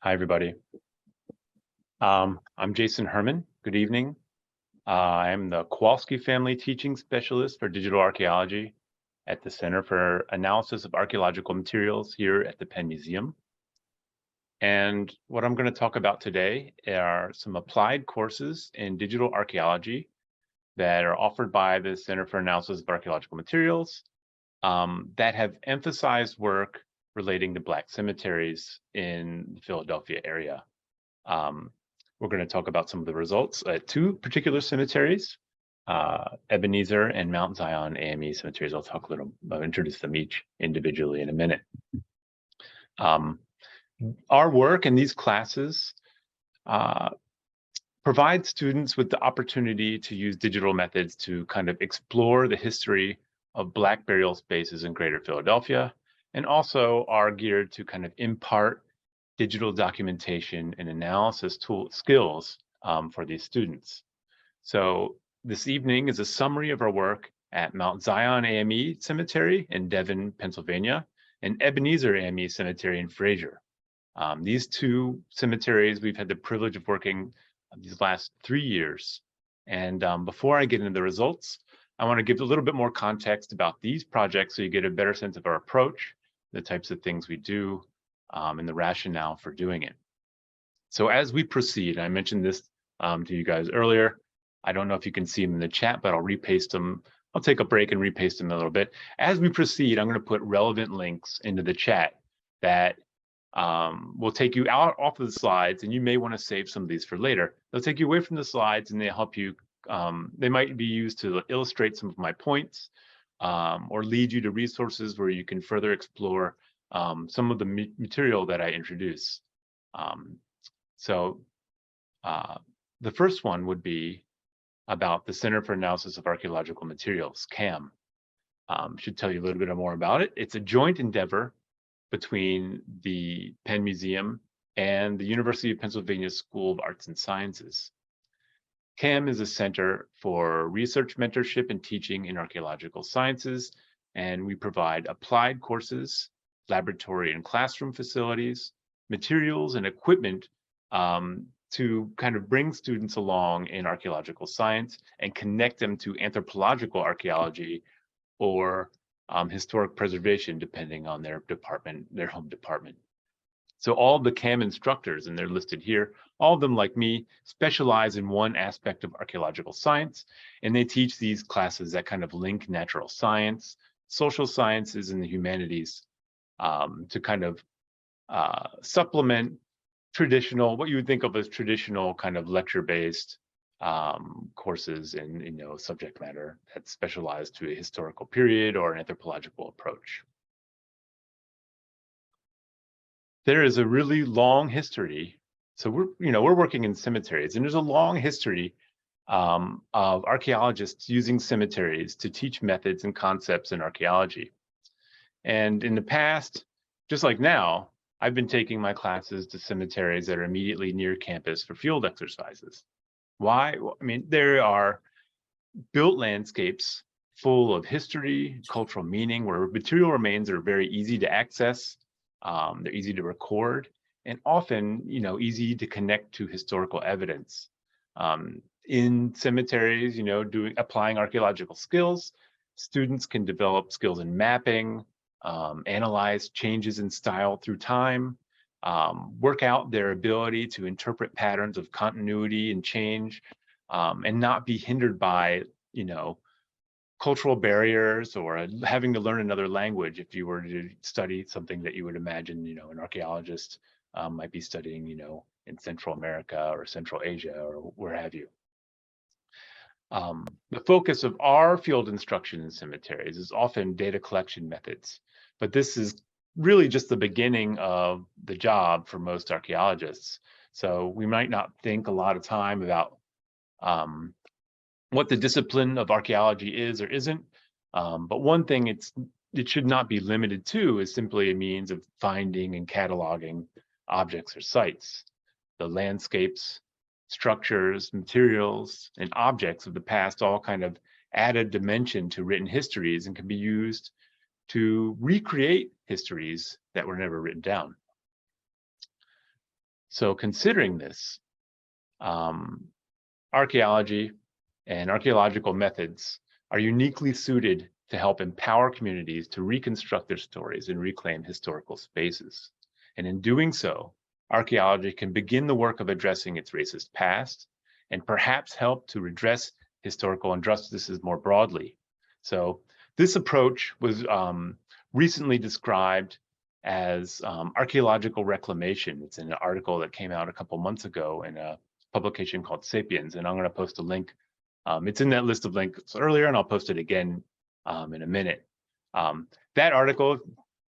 Hi, everybody. I'm Jason Herrmann. Good evening. I'm the Kowalski family teaching specialist for digital archaeology at the Center for Analysis of Archaeological Materials here at the Penn Museum. And what I'm going to talk about today are some applied courses in digital archaeology that are offered by the Center for Analysis of Archaeological Materials that have emphasized work relating to Black cemeteries in the Philadelphia area. We're going to talk about some of the results at two particular cemeteries, Ebenezer and Mount Zion AME cemeteries. I'll introduce them each individually in a minute. Our work in these classes provide students with the opportunity to use digital methods to kind of explore the history of Black burial spaces in Greater Philadelphia, and also are geared to kind of impart digital documentation and analysis skills for these students. So this evening is a summary of our work at Mount Zion AME Cemetery in Devon, Pennsylvania, and Ebenezer AME Cemetery in Frazier. These two cemeteries we've had the privilege of working these last 3 years. And before I get into the results, I want to give a little bit more context about these projects so you get a better sense of our approach, the types of things we do, and the rationale for doing it. So as we proceed, I mentioned this to you guys earlier. I don't know if you can see them in the chat, but I'll repaste them. I'll take a break and repaste them a little bit. As we proceed, I'm going to put relevant links into the chat that will take you off of the slides, and you may want to save some of these for later. They'll take you away from the slides, and they help you. They might be used to illustrate some of my points or lead you to resources where you can further explore some of the material that I introduce. The first one would be about the Center for Analysis of Archaeological Materials, CAAM. Should tell you a little bit more about it. It's a joint endeavor between the Penn Museum and the University of Pennsylvania School of Arts and Sciences. CAAM is a center for research mentorship and teaching in archaeological sciences, and we provide applied courses, laboratory and classroom facilities, materials and equipment to kind of bring students along in archaeological science and connect them to anthropological archaeology or historic preservation, depending on their department, their home department. So all the CAAM instructors, and they're listed here, all of them, like me, specialize in one aspect of archaeological science, and they teach these classes that kind of link natural science, social sciences, and the humanities to kind of supplement traditional, what you would think of as traditional kind of lecture-based courses in subject matter that's specialized to a historical period or an anthropological approach. There is a really long history. So we're working in cemeteries, and there's a long history of archaeologists using cemeteries to teach methods and concepts in archaeology. And in the past, just like now, I've been taking my classes to cemeteries that are immediately near campus for field exercises. Why? I mean, there are built landscapes full of history, cultural meaning, where material remains are very easy to access, they're easy to record, and often, easy to connect to historical evidence. In cemeteries, applying archaeological skills, students can develop skills in mapping, analyze changes in style through time, work out their ability to interpret patterns of continuity and change, and not be hindered by, cultural barriers or having to learn another language if you were to study something that you would imagine, an archaeologist might be studying, in Central America or Central Asia or where have you. The focus of our field instruction in cemeteries is often data collection methods, but this is really just the beginning of the job for most archaeologists. So we might not think a lot of time about what the discipline of archaeology is or isn't, but one thing it should not be limited to is simply a means of finding and cataloging objects or sites. The landscapes, structures, materials, and objects of the past all kind of add a dimension to written histories and can be used to recreate histories that were never written down. So considering this, archaeology and archaeological methods are uniquely suited to help empower communities to reconstruct their stories and reclaim historical spaces. And in doing so, archaeology can begin the work of addressing its racist past and perhaps help to redress historical injustices more broadly. So this approach was recently described as archaeological reclamation. It's in an article that came out a couple months ago in a publication called Sapiens, and I'm going to post a link. It's in that list of links earlier, and I'll post it again in a minute. That article,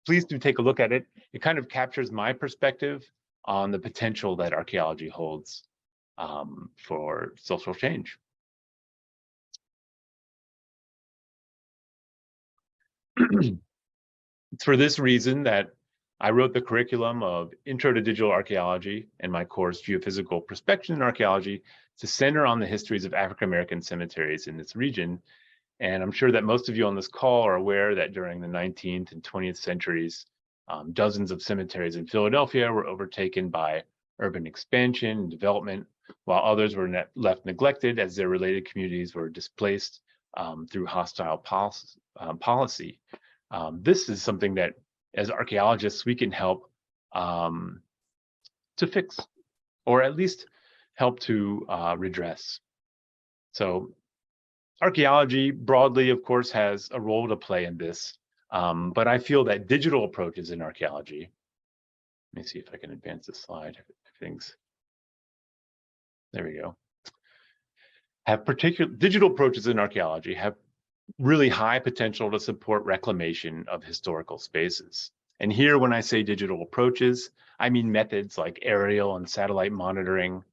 please do take a look at it. It kind of captures my perspective on the potential that archaeology holds for social change. It's for this reason that I wrote the curriculum of Intro to Digital Archaeology and my course Geophysical Prospection in Archaeology to center on the histories of African-American cemeteries in this region. And I'm sure that most of you on this call are aware that during the 19th and 20th centuries, dozens of cemeteries in Philadelphia were overtaken by urban expansion and development, while others were left neglected as their related communities were displaced through hostile policy. This is something that, as archaeologists, we can help to fix, or at least help to redress. So archaeology broadly, of course, has a role to play in this, but I feel that digital approaches in archaeology, let me see if I can advance this slide, there we go, digital approaches in archaeology have really high potential to support reclamation of historical spaces. And here, when I say digital approaches, I mean methods like aerial and satellite monitoring,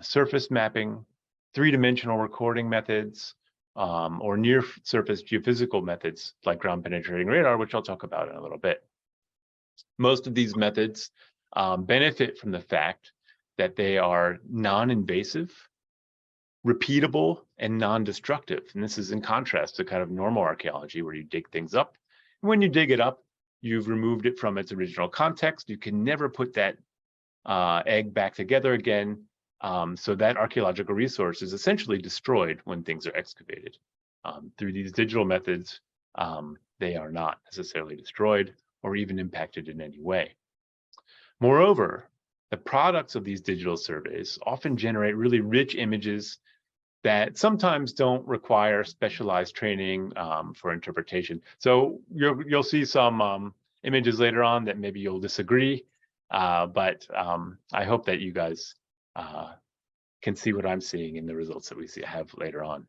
surface mapping, three-dimensional recording methods, or near-surface geophysical methods like ground-penetrating radar, which I'll talk about in a little bit. Most of these methods benefit from the fact that they are non-invasive, repeatable, and non-destructive. And this is in contrast to kind of normal archaeology where you dig things up. And when you dig it up, you've removed it from its original context. You can never put that egg back together again. So that archaeological resource is essentially destroyed when things are excavated. Through these digital methods, they are not necessarily destroyed or even impacted in any way. Moreover, the products of these digital surveys often generate really rich images that sometimes don't require specialized training for interpretation. So you'll see some images later on that maybe you'll disagree, but I hope that you guys can see what I'm seeing in the results that we have later on.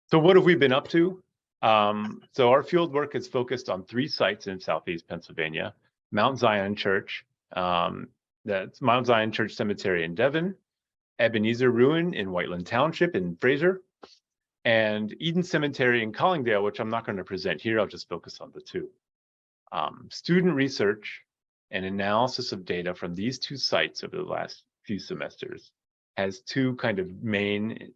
So what have we been up to? So our field work is focused on 3 sites in Southeast Pennsylvania: Mount Zion Church, that's Mount Zion Church Cemetery in Devon, Ebenezer Ruin in Whiteland Township in Frazier, and Eden Cemetery in Collingdale, which I'm not going to present here. I'll just focus on the 2. Student research and analysis of data from these 2 sites over the last few semesters has 2 kind of main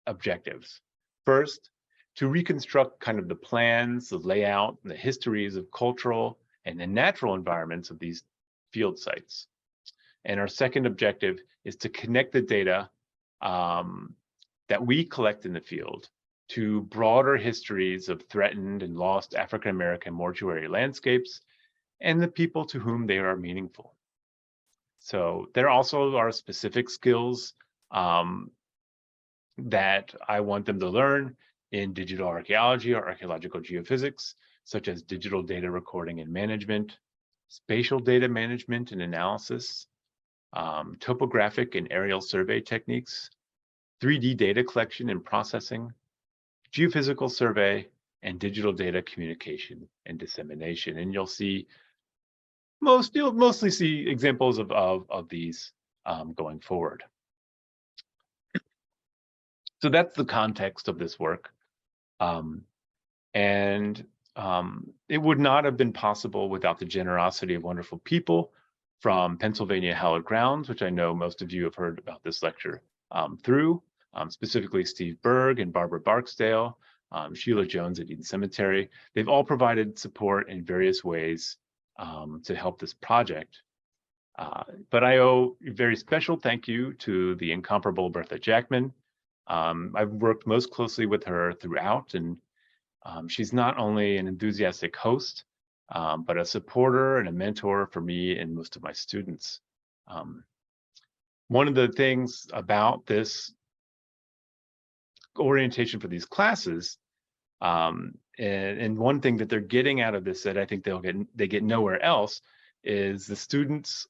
objectives. First, to reconstruct kind of the plans, the layout, and the histories of cultural and the natural environments of these field sites. And our second objective is to connect the data that we collect in the field to broader histories of threatened and lost African-American mortuary landscapes and the people to whom they are meaningful. So there also are specific skills that I want them to learn in digital archaeology or archaeological geophysics, such as digital data recording and management, spatial data management and analysis, topographic and aerial survey techniques, 3D data collection and processing, geophysical survey, and digital data communication and dissemination. And you'll mostly see examples of these going forward. So that's the context of this work. It would not have been possible without the generosity of wonderful people from Pennsylvania Hallowed Grounds, which I know most of you have heard about this lecture through, specifically Steve Berg and Barbara Barksdale, Sheila Jones at Eden Cemetery. They've all provided support in various ways to help this project. But I owe a very special thank you to the incomparable Bertha Jackman. I've worked most closely with her throughout, and she's not only an enthusiastic host, but a supporter and a mentor for me and most of my students. One of the things about this orientation for these classes, and one thing that they're getting out of this that I think they get nowhere else, is the students,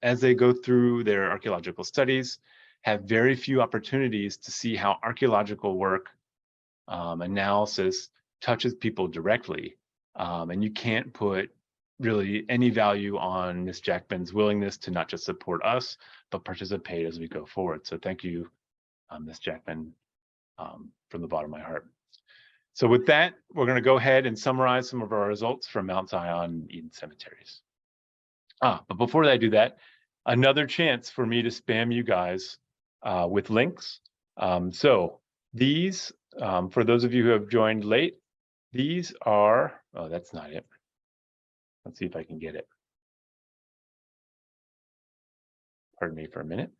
as they go through their archaeological studies, have very few opportunities to see how archaeological work, analysis touches people directly. And you can't put really any value on Ms. Jackman's willingness to not just support us, but participate as we go forward. So thank you, Ms. Jackman, from the bottom of my heart. So with that, we're going to go ahead and summarize some of our results from Mount Zion and Eden Cemeteries. But before I do that, another chance for me to spam you guys with links. So these, for those of you who have joined late, these are, oh, that's not it. Let's see if I can get it. Pardon me for a minute.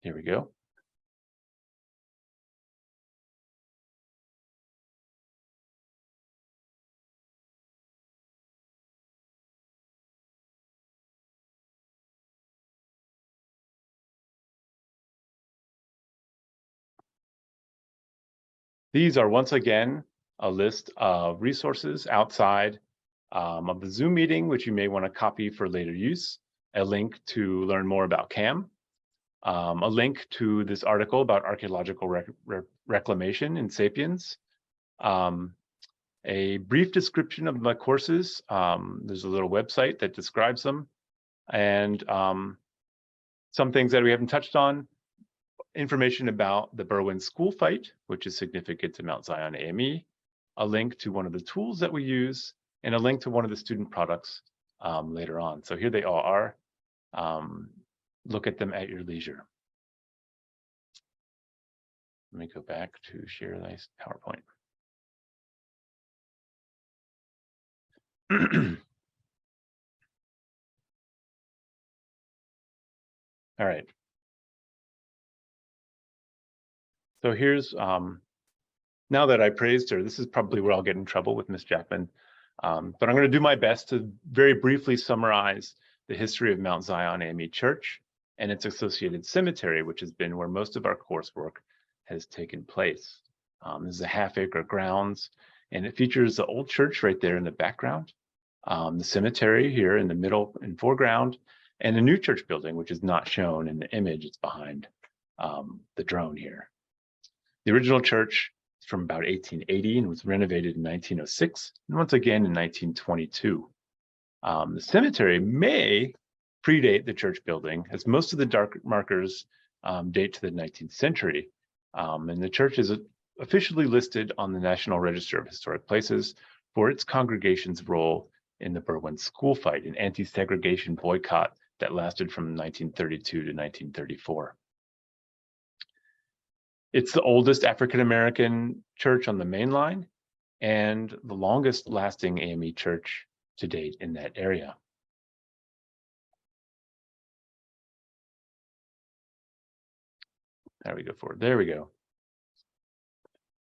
Here we go. These are once again a list of resources outside of the Zoom meeting, which you may want to copy for later use, a link to learn more about CAAM, a link to this article about archaeological reclamation in Sapiens, a brief description of my courses. There's a little website that describes them, and some things that we haven't touched on. Information about the Berwyn school fight, which is significant to Mount Zion AME, a link to one of the tools that we use, and a link to one of the student products later on. So here they all are. Look at them at your leisure. Let me go back to share this PowerPoint. All right. So here's, now that I praised her, this is probably where I'll get in trouble with Ms. Jackman, but I'm going to do my best to very briefly summarize the history of Mount Zion AME Church and its associated cemetery, which has been where most of our coursework has taken place. This is a half-acre grounds, and it features the old church right there in the background, the cemetery here in the middle and foreground, and a new church building, which is not shown in the image. It's behind the drone here. The original church is from about 1880 and was renovated in 1906, and once again in 1922. The cemetery may predate the church building, as most of the dark markers date to the 19th century. And the church is officially listed on the National Register of Historic Places for its congregation's role in the Berwyn school fight, an anti-segregation boycott that lasted from 1932 to 1934. It's the oldest African-American church on the main line and the longest lasting AME church to date in that area. There we go forward. There we go.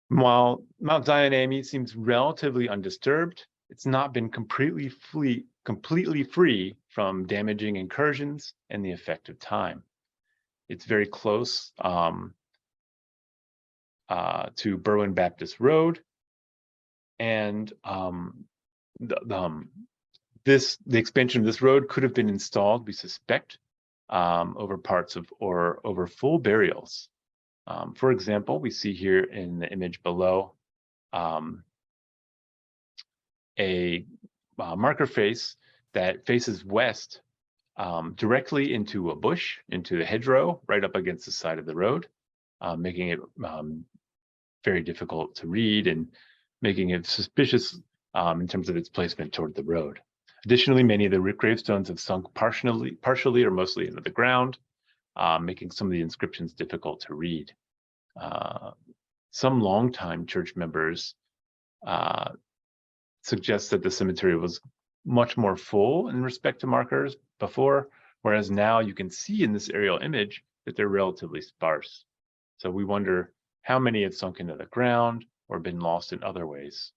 While Mount Zion AME seems relatively undisturbed, it's not been completely free from damaging incursions and the effect of time. It's very close to Berwyn Baptist Road, and the expansion of this road could have been installed, we suspect, over parts of or over full burials. For example, we see here in the image below a marker face that faces west directly into a bush, into the hedgerow, right up against the side of the road, making it very difficult to read and making it suspicious in terms of its placement toward the road. Additionally, many of the gravestones have sunk partially or mostly into the ground, making some of the inscriptions difficult to read. some longtime church members suggest that the cemetery was much more full in respect to markers before, whereas now you can see in this aerial image that they're relatively sparse. So we wonder how many had sunk into the ground or been lost in other ways.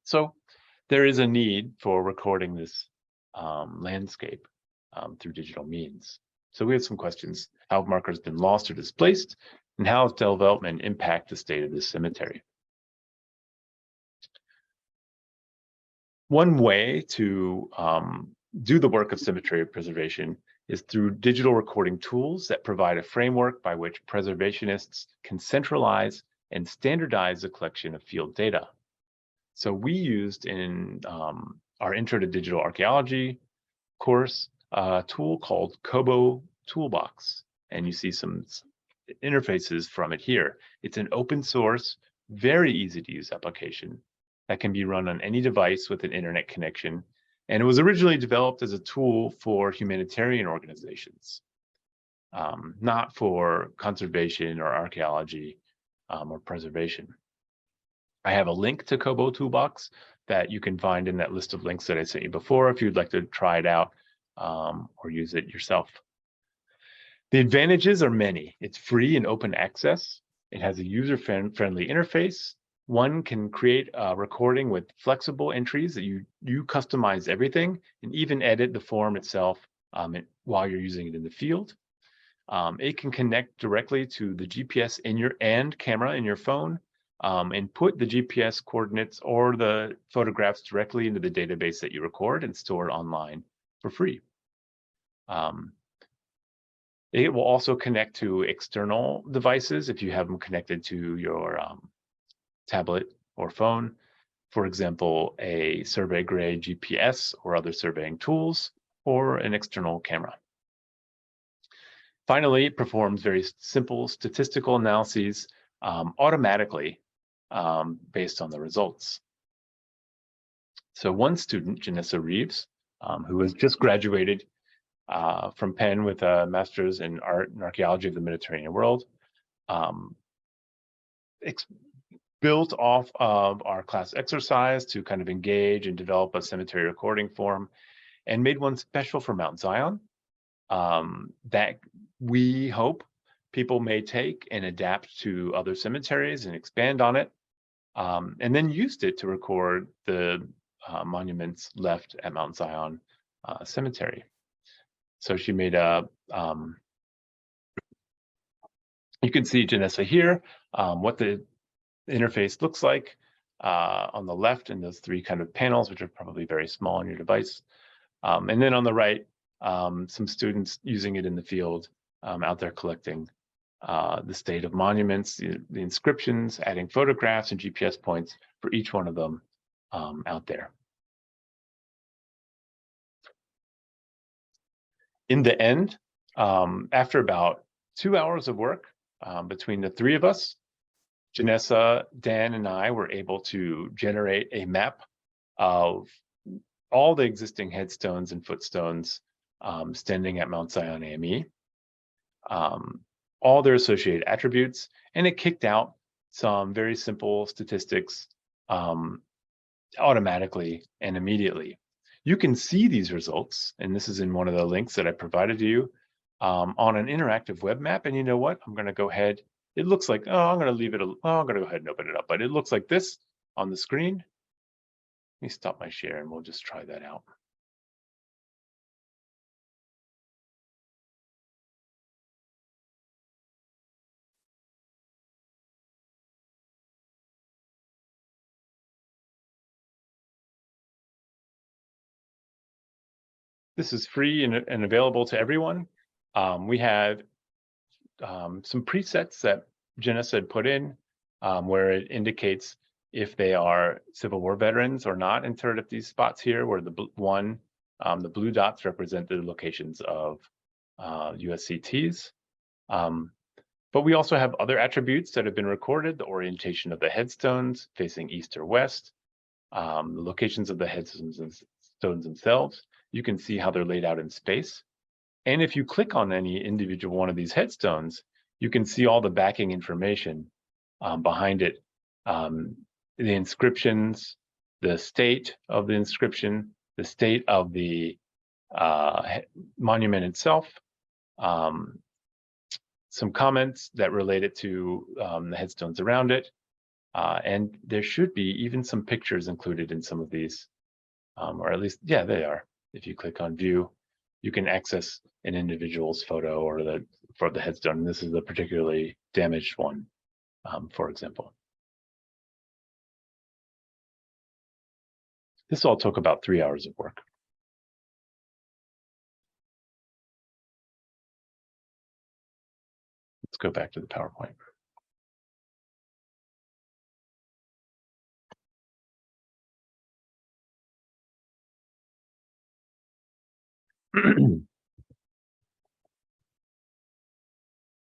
So there is a need for recording this landscape through digital means. So we have some questions. How have markers been lost or displaced? And how has development impact the state of this cemetery? One way to do the work of cemetery preservation is through digital recording tools that provide a framework by which preservationists can centralize and standardize the collection of field data. So we used in our Intro to Digital Archaeology course a tool called Kobo Toolbox, and you see some interfaces from it here. It's an open source, very easy to use application that can be run on any device with an internet connection. And it was originally developed as a tool for humanitarian organizations, not for conservation or archaeology or preservation. I have a link to Kobo Toolbox that you can find in that list of links that I sent you before if you'd like to try it out or use it yourself. The advantages are many. It's free and open access. It has a user-friendly interface. One can create a recording with flexible entries that you customize everything and even edit the form itself while you're using it in the field. It can connect directly to the GPS and camera in your phone and put the GPS coordinates or the photographs directly into the database that you record and store it online for free. It will also connect to external devices if you have them connected to your tablet or phone. For example, a survey grade GPS or other surveying tools or an external camera. Finally, it performs very simple statistical analyses automatically based on the results. So one student, Janessa Reeves, who has just graduated from Penn with a master's in art and archaeology of the Mediterranean world, built off of our class exercise to kind of engage and develop a cemetery recording form, and made one special for Mount Zion that we hope people may take and adapt to other cemeteries and expand on it, and then used it to record the monuments left at Mount Zion Cemetery. So she made a, you can see Janessa here, what the interface looks like on the left in those three kind of panels, which are probably very small on your device. And then on the right, some students using it in the field out there collecting the state of monuments, the inscriptions, adding photographs and GPS points for each one of them out there. In the end, after about 2 hours of work between the three of us, Janessa, Dan, and I were able to generate a map of all the existing headstones and footstones standing at Mount Zion AME, all their associated attributes, and it kicked out some very simple statistics automatically and immediately. You can see these results, and this is in one of the links that I provided to you on an interactive web map. And you know what? I'm going to go ahead. It looks like, oh, I'm going to leave it. I'm going to go ahead and open it up, but it looks like this on the screen. Let me stop my share and we'll just try that out. This is free and available to everyone. We have some presets that Janessa had put in where it indicates if they are Civil War veterans or not entered at these spots here, where the blue dots represent the locations of USCTs. But we also have other attributes that have been recorded: the orientation of the headstones facing east or west, the locations of the headstones themselves. You can see how they're laid out in space. And if you click on any individual one of these headstones, you can see all the backing information behind it, the inscriptions, the state of the inscription, the state of the monument itself, some comments that relate it to the headstones around it, and there should be even some pictures included in some of these, or at least, yeah, they are. If you click on view, you can access an individual's photo or for the headstone. And this is a particularly damaged one, for example. This all took about 3 hours of work. Let's go back to the PowerPoint.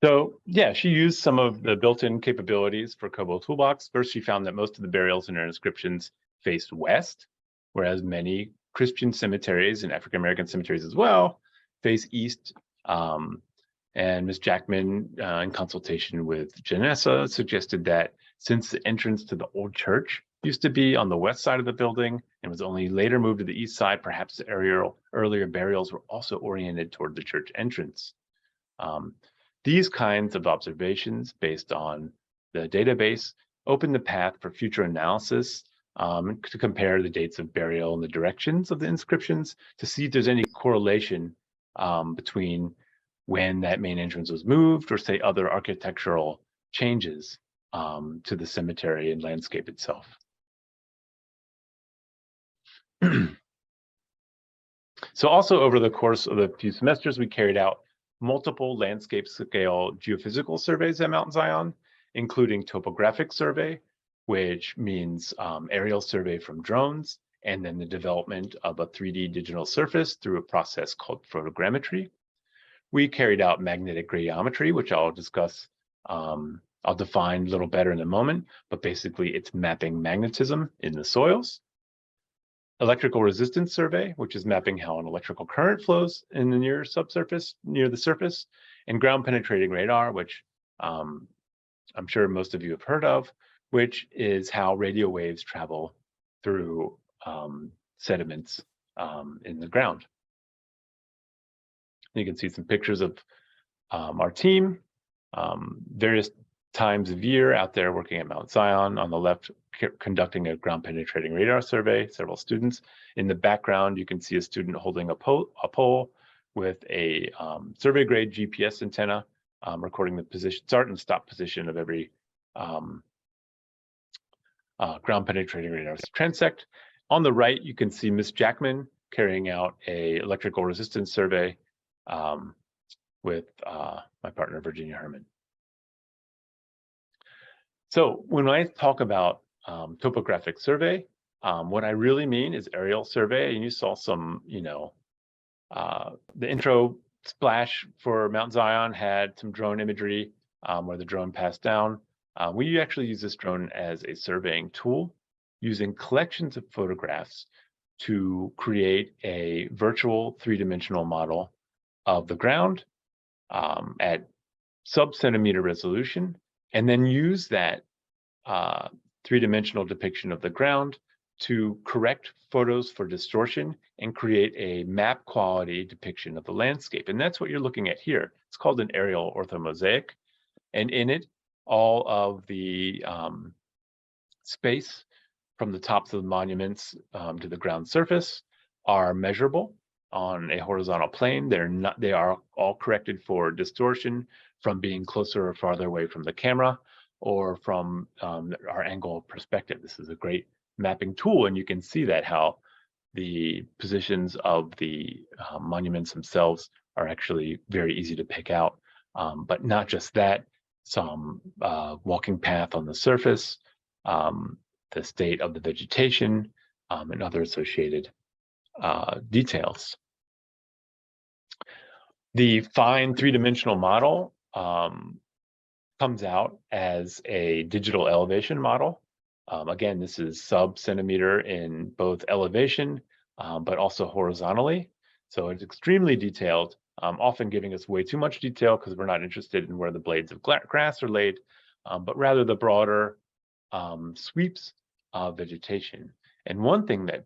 So yeah, she used some of the built-in capabilities for Kobo Toolbox. First, she found that most of the burials in her inscriptions faced west, whereas many Christian cemeteries and African-American cemeteries as well face east. And Ms. Jackman, in consultation with Janessa, suggested that since the entrance to the old church used to be on the west side of the building and was only later moved to the east side, perhaps the earlier burials were also oriented toward the church entrance. These kinds of observations based on the database open the path for future analysis to compare the dates of burial and the directions of the inscriptions to see if there's any correlation between when that main entrance was moved or say other architectural changes to the cemetery and landscape itself. So also over the course of a few semesters, we carried out multiple landscape scale geophysical surveys at Mount Zion, including topographic survey, which means aerial survey from drones, and then the development of a 3D digital surface through a process called photogrammetry. We carried out magnetic radiometry, which I'll discuss, I'll define a little better in a moment, but basically it's mapping magnetism in the soils. Electrical resistance survey, which is mapping how an electrical current flows in the near the surface, and ground penetrating radar, which I'm sure most of you have heard of, which is how radio waves travel through sediments in the ground. You can see some pictures of our team, various times of year out there working at Mount Zion. On the left, conducting a ground penetrating radar survey, several students. In the background, you can see a student holding a pole with a survey grade GPS antenna, recording the position, start and stop position of every ground penetrating radar transect. On the right, you can see Ms. Jackman carrying out a electrical resistance survey with my partner, Virginia Herrmann. So when I talk about topographic survey, what I really mean is aerial survey. And you saw some, the intro splash for Mount Zion had some drone imagery where the drone passed down. We actually use this drone as a surveying tool, using collections of photographs to create a virtual three-dimensional model of the ground at sub-centimeter resolution, and then use that three-dimensional depiction of the ground to correct photos for distortion and create a map quality depiction of the landscape. And that's what you're looking at here. It's called an aerial orthomosaic. And in it, all of the space from the tops of the monuments to the ground surface are measurable on a horizontal plane. They are all corrected for distortion from being closer or farther away from the camera or from our angle of perspective. This is a great mapping tool, and you can see that how the positions of the monuments themselves are actually very easy to pick out. But not just that, some walking path on the surface, the state of the vegetation, and other associated details. The fine three-dimensional model comes out as a digital elevation model. Again, this is sub-centimeter in both elevation, but also horizontally. So it's extremely detailed, often giving us way too much detail because we're not interested in where the blades of grass are laid. but rather the broader sweeps of vegetation. And one thing that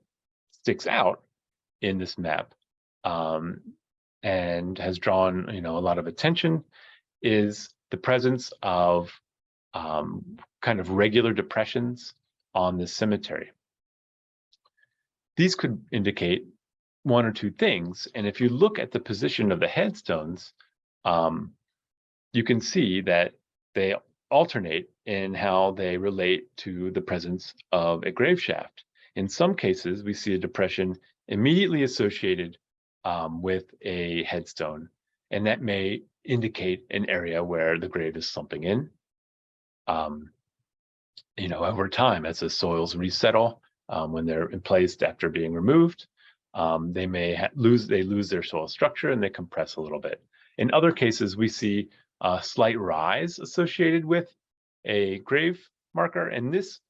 sticks out in this map and has drawn a lot of attention is the presence of kind of regular depressions on this cemetery. These could indicate one or two things, and if you look at the position of the headstones, you can see that they alternate in how they relate to the presence of a grave shaft. In some cases, we see a depression immediately associated with a headstone, and that may indicate an area where the grave is slumping in. Over time, as the soils resettle, when they're placed after being removed, they may lose their soil structure and they compress a little bit. In other cases, we see a slight rise associated with a grave marker, and this,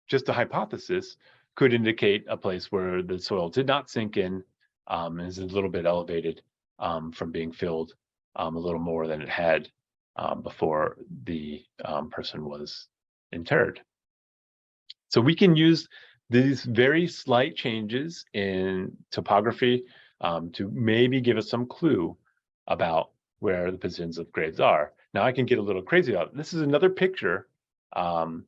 just a hypothesis, could indicate a place where the soil did not sink in and is a little bit elevated from being filled a little more than it had before the person was interred. So we can use these very slight changes in topography to maybe give us some clue about where the positions of graves are. Now I can get a little crazy about it. This is another picture of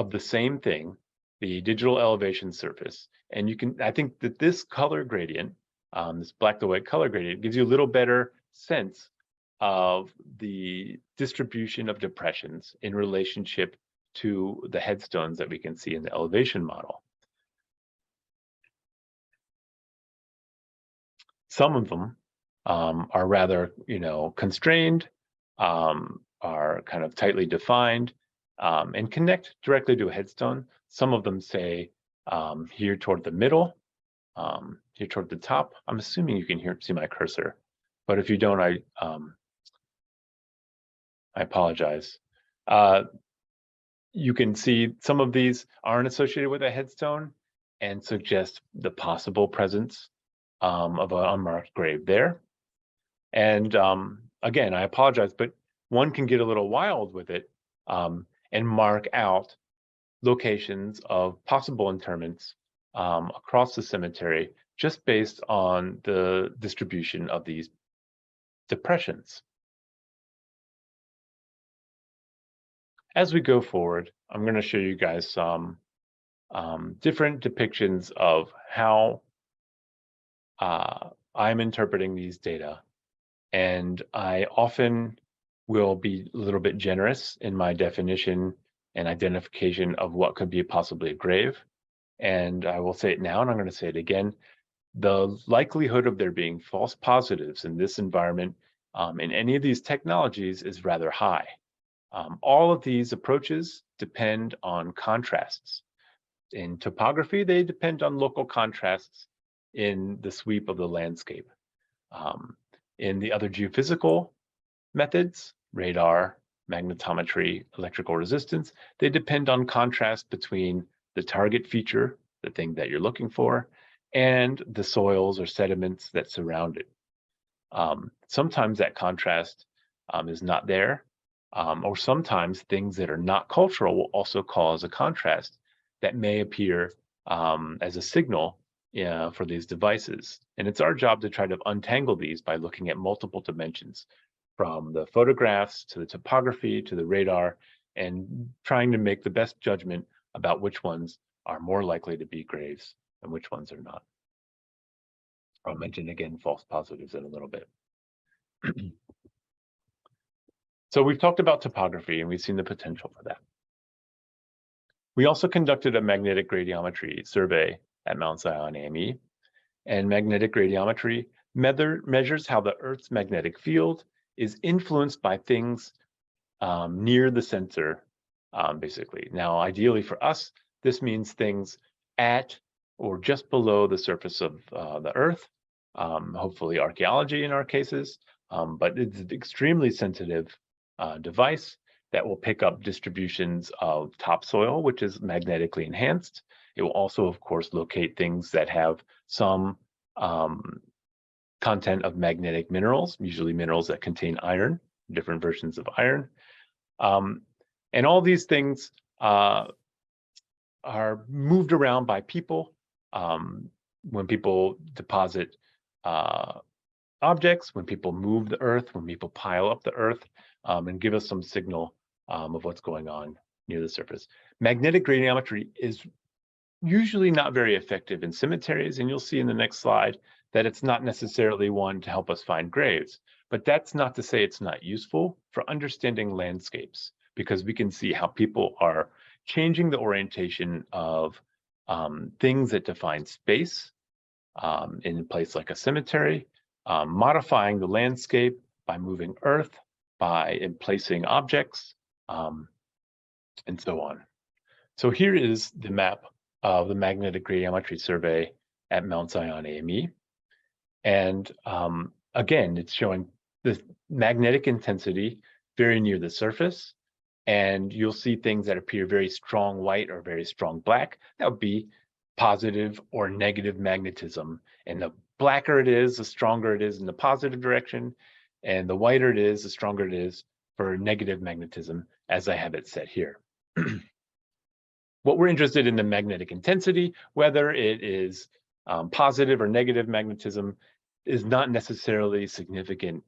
the same thing, the digital elevation surface. And I think that this color gradient, this black to white color gradient, gives you a little better sense of the distribution of depressions in relationship to the headstones that we can see in the elevation model. Some of them are rather, constrained, are kind of tightly defined, and connect directly to a headstone. Some of them say here toward the middle, here toward the top. I'm assuming you can see my cursor, but if you don't, I apologize. You can see some of these aren't associated with a headstone and suggest the possible presence of an unmarked grave there. And again, I apologize, but one can get a little wild with it and mark out locations of possible interments across the cemetery just based on the distribution of these depressions. As we go forward, I'm going to show you guys some different depictions of how I'm interpreting these data. And I often will be a little bit generous in my definition and identification of what could be possibly a grave. And I will say it now, and I'm going to say it again. The likelihood of there being false positives in this environment in any of these technologies is rather high. All of these approaches depend on contrasts. In topography, they depend on local contrasts in the sweep of the landscape. In the other geophysical methods, radar, magnetometry, electrical resistance, they depend on contrast between the target feature, the thing that you're looking for, and the soils or sediments that surround it. Sometimes that contrast is not there, or sometimes things that are not cultural will also cause a contrast that may appear as a signal for these devices. And it's our job to try to untangle these by looking at multiple dimensions, from the photographs to the topography to the radar, and trying to make the best judgment about which ones are more likely to be graves and which ones are not. I'll mention again false positives in a little bit. So we've talked about topography and we've seen the potential for that. We also conducted a magnetic radiometry survey at Mount Zion AME, and magnetic radiometry measures how the Earth's magnetic field is influenced by things near the sensor, basically. Now, ideally for us, this means things at or just below the surface of the Earth, hopefully archaeology in our cases, but it's an extremely sensitive device that will pick up distributions of topsoil, which is magnetically enhanced. It will also, of course, locate things that have some content of magnetic minerals, usually minerals that contain iron, different versions of iron. And all these things are moved around by people when people deposit objects, when people move the earth, when people pile up the earth, and give us some signal of what's going on near the surface. Magnetic radiometry is usually not very effective in cemeteries, and you'll see in the next slide that it's not necessarily one to help us find graves. But that's not to say it's not useful for understanding landscapes, because we can see how people are changing the orientation of things that define space in a place like a cemetery, modifying the landscape by moving earth, by placing objects, and so on. So here is the map of the magnetic radiometry survey at Mount Zion AME. And again, it's showing the magnetic intensity very near the surface. And you'll see things that appear very strong white or very strong black. That would be positive or negative magnetism. And the blacker it is, the stronger it is in the positive direction. And the whiter it is, the stronger it is for negative magnetism, as I have it set here. What we're interested in the magnetic intensity, whether it is positive or negative magnetism, is not necessarily significant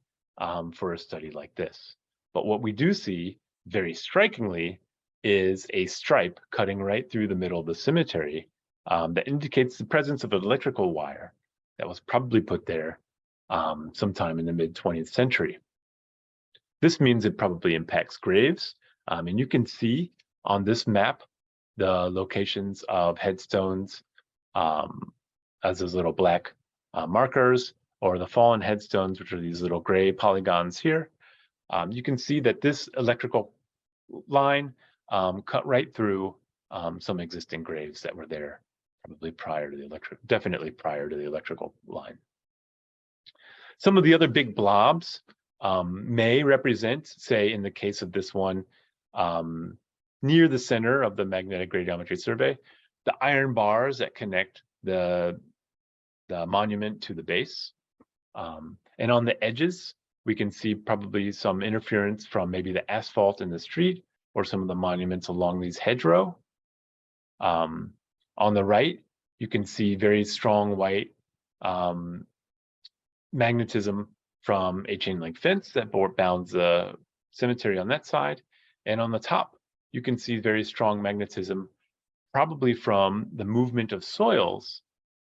for a study like this. But what we do see very strikingly is a stripe cutting right through the middle of the cemetery that indicates the presence of an electrical wire that was probably put there sometime in the mid-20th century. This means it probably impacts graves, and you can see on this map the locations of headstones as those little black markers, or the fallen headstones, which are these little gray polygons here. You can see that this electrical line cut right through some existing graves that were there probably prior to the definitely prior to the electrical line. Some of the other big blobs may represent, say in the case of this one, near the center of the magnetic radiometry survey, the iron bars that connect the monument to the base. And on the edges, we can see probably some interference from maybe the asphalt in the street or some of the monuments along these hedgerow. On the right, you can see very strong white magnetism from a chain link fence that bounds the cemetery on that side. And on the top, you can see very strong magnetism, probably from the movement of soils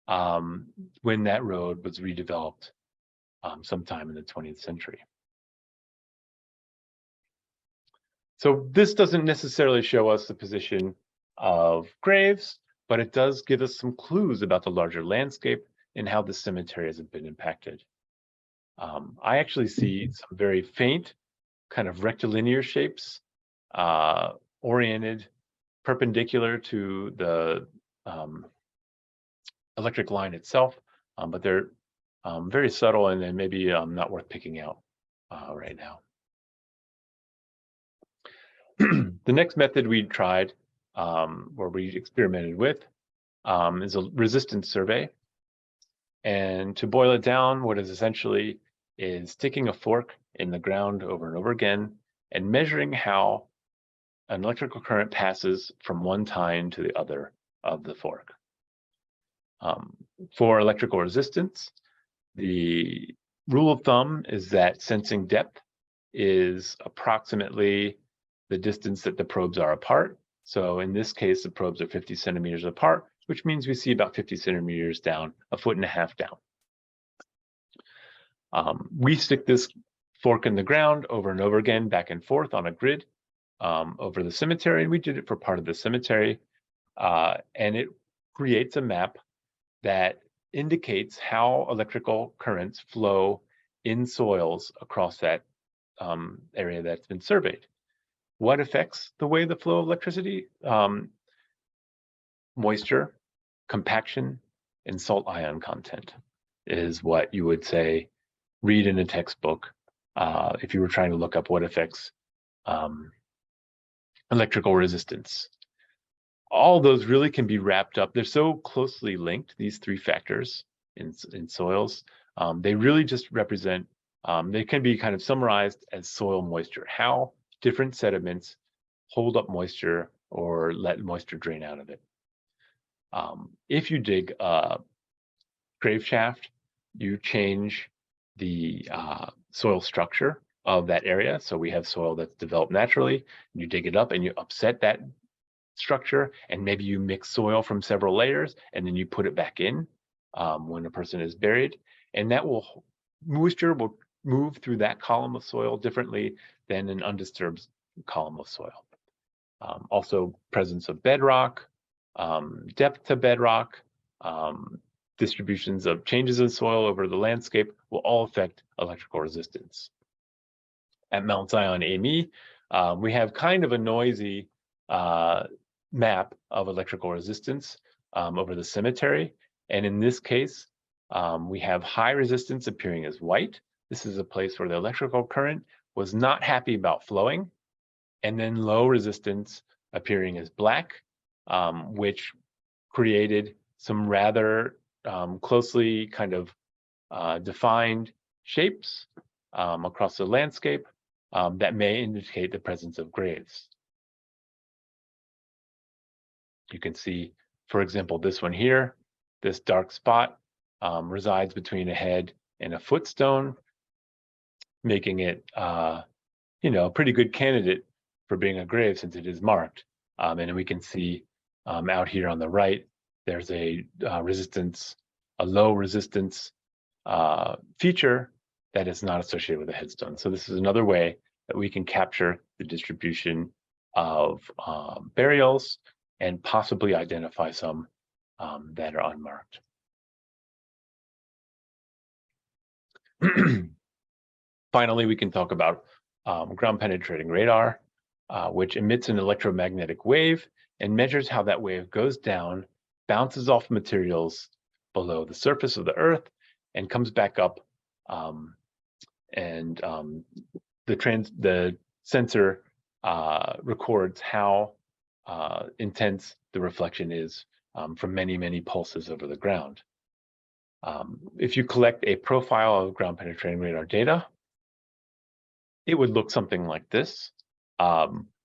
when that road was redeveloped sometime in the 20th century. So this doesn't necessarily show us the position of graves, but it does give us some clues about the larger landscape and how the cemetery has been impacted. I actually see some very faint kind of rectilinear shapes oriented perpendicular to the electric line itself, but they're very subtle and maybe not worth picking out right now. The next method we tried, or we experimented with, is a resistance survey. And to boil it down, what is essentially is sticking a fork in the ground over and over again and measuring how an electrical current passes from one tine to the other of the fork. For electrical resistance, the rule of thumb is that sensing depth is approximately the distance that the probes are apart. So in this case, the probes are 50 centimeters apart, which means we see about 50 centimeters down, 1.5 feet down. We stick this fork in the ground over and over again, back and forth on a grid over the cemetery, and we did it for part of the cemetery, and it creates a map that indicates how electrical currents flow in soils across that area that's been surveyed. What affects the way the flow of electricity? Moisture, compaction, and salt ion content is what you would say read in a textbook if you were trying to look up what affects electrical resistance. All those really can be wrapped up. They're so closely linked, these three factors in soils. They really just represent, they can be kind of summarized as soil moisture. How different sediments hold up moisture or let moisture drain out of it. If you dig a grave shaft, you change the soil structure of that area. So we have soil that's developed naturally, and you dig it up and you upset that structure, and maybe you mix soil from several layers and then you put it back in when a person is buried, and that will moisture will move through that column of soil differently than an undisturbed column of soil. Also, presence of bedrock, depth to bedrock, distributions of changes in soil over the landscape will all affect electrical resistance. At Mount Zion AME, we have kind of a noisy map of electrical resistance over the cemetery. And in this case, we have high resistance appearing as white. This is a place where the electrical current was not happy about flowing. And then low resistance appearing as black, which created some rather closely kind of defined shapes across the landscape that may indicate the presence of graves. You can see, for example, this one here, this dark spot resides between a head and a footstone, making it, a pretty good candidate for being a grave since it is marked. And we can see out here on the right, there's a low resistance feature that is not associated with a headstone. So this is another way that we can capture the distribution of burials and possibly identify some that are unmarked. Finally, we can talk about ground penetrating radar, which emits an electromagnetic wave and measures how that wave goes down, bounces off materials below the surface of the earth, and comes back up. The sensor records how intense the reflection is from many, many pulses over the ground. If you collect a profile of ground penetrating radar data, it would look something like this,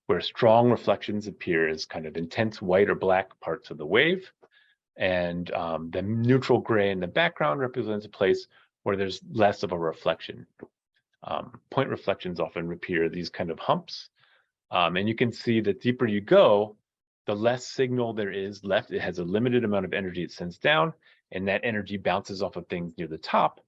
where strong reflections appear as kind of intense white or black parts of the wave, and the neutral gray in the background represents a place where there's less of a reflection. Point reflections often appear these kind of humps, and you can see the deeper you go, the less signal there is left. It has a limited amount of energy it sends down, and that energy bounces off of things near the top.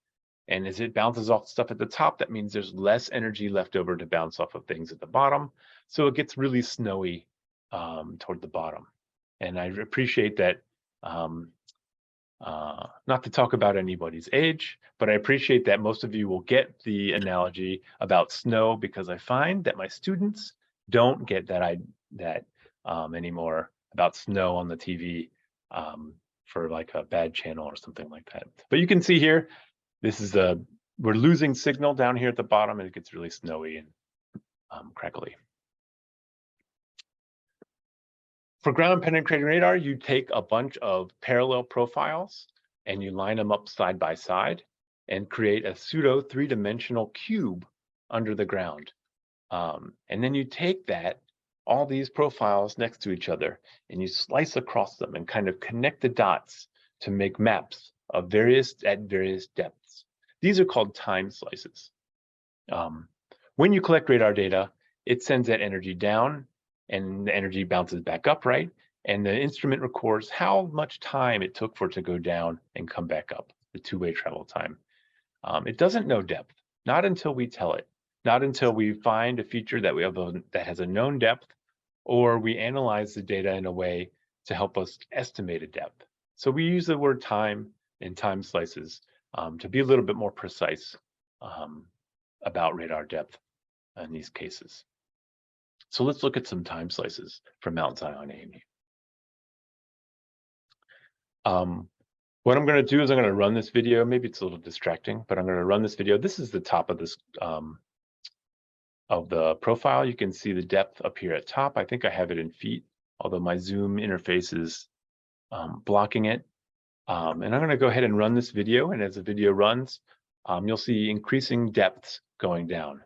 And as it bounces off stuff at the top, that means there's less energy left over to bounce off of things at the bottom. So it gets really snowy toward the bottom. And I appreciate that, not to talk about anybody's age, but I appreciate that most of you will get the analogy about snow, because I find that my students don't get that anymore about snow on the TV for like a bad channel or something like that. But you can see here, this is we're losing signal down here at the bottom, and it gets really snowy and crackly. For ground penetrating radar, you take a bunch of parallel profiles and you line them up side by side and create a pseudo three-dimensional cube under the ground. And then you take all these profiles next to each other, and you slice across them and kind of connect the dots to make maps of various depths. These are called time slices. When you collect radar data, it sends that energy down, and the energy bounces back up, right? And the instrument records how much time it took for it to go down and come back up, the two-way travel time. It doesn't know depth, not until we tell it, not until we find a feature that that has a known depth, or we analyze the data in a way to help us estimate a depth. So we use the word time and time slices to be a little bit more precise about radar depth in these cases. So let's look at some time slices from Mount Zion AME. What I'm going to do is I'm going to run this video. Maybe it's a little distracting, but I'm going to run this video. This is the top of this of the profile. You can see the depth up here at top. I think I have it in feet, although my Zoom interface is blocking it. And I'm going to go ahead and run this video. And as the video runs, you'll see increasing depths going down.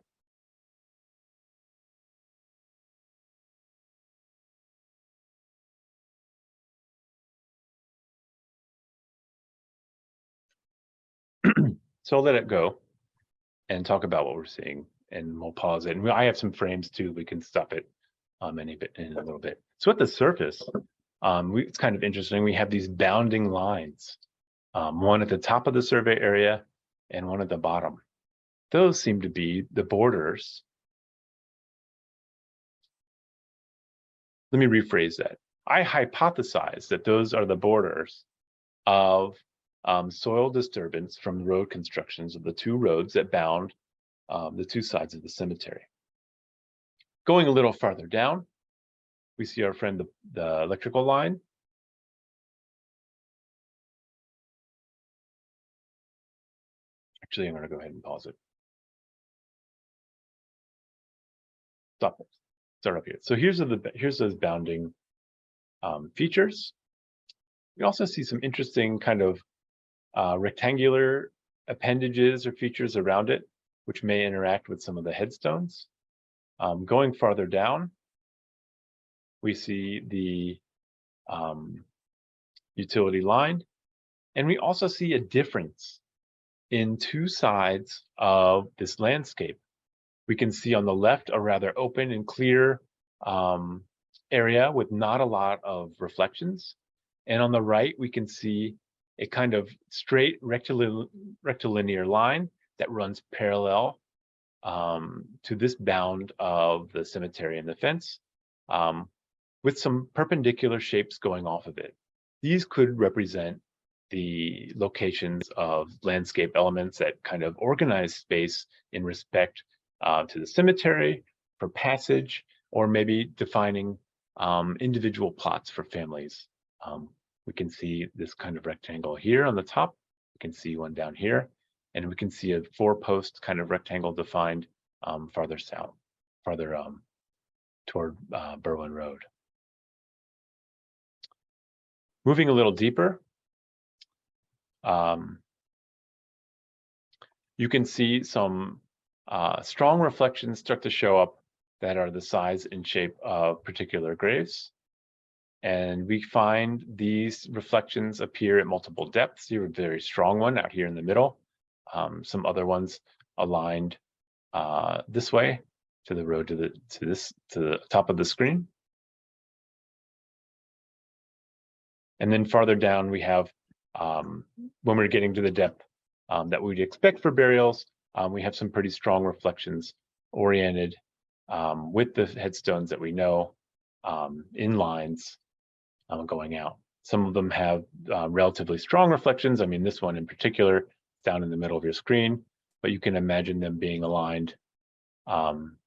So I'll let it go and talk about what we're seeing, and we'll pause it. And I have some frames too. We can stop it in a little bit. So at the surface, it's kind of interesting. We have these bounding lines, one at the top of the survey area and one at the bottom. Those seem to be the borders. Let me rephrase that. I hypothesize that those are the borders of soil disturbance from road constructions of the two roads that bound the two sides of the cemetery. Going a little farther down, we see our friend, the electrical line. Actually, I'm going to go ahead and pause it. Stop it. Start up here. So here's those bounding features. We also see some interesting kind of rectangular appendages or features around it, which may interact with some of the headstones. Going farther down, we see the utility line, and we also see a difference in two sides of this landscape. We can see on the left a rather open and clear area with not a lot of reflections. And on the right, we can see a kind of straight rectilinear line that runs parallel to this bound of the cemetery and the fence, with some perpendicular shapes going off of it. These could represent the locations of landscape elements that kind of organize space in respect to the cemetery for passage, or maybe defining individual plots for families. We can see this kind of rectangle here on the top. We can see one down here, and we can see a 4-post kind of rectangle defined farther south, farther toward Berwyn Road. Moving a little deeper, you can see some strong reflections start to show up that are the size and shape of particular graves. And we find these reflections appear at multiple depths. Here, a very strong one out here in the middle. Some other ones aligned this way to the road to the top of the screen. And then farther down, we have, when we're getting to the depth that we'd expect for burials, we have some pretty strong reflections oriented with the headstones that we know in lines going out. Some of them have relatively strong reflections. I mean, this one in particular, down in the middle of your screen, but you can imagine them being aligned. Some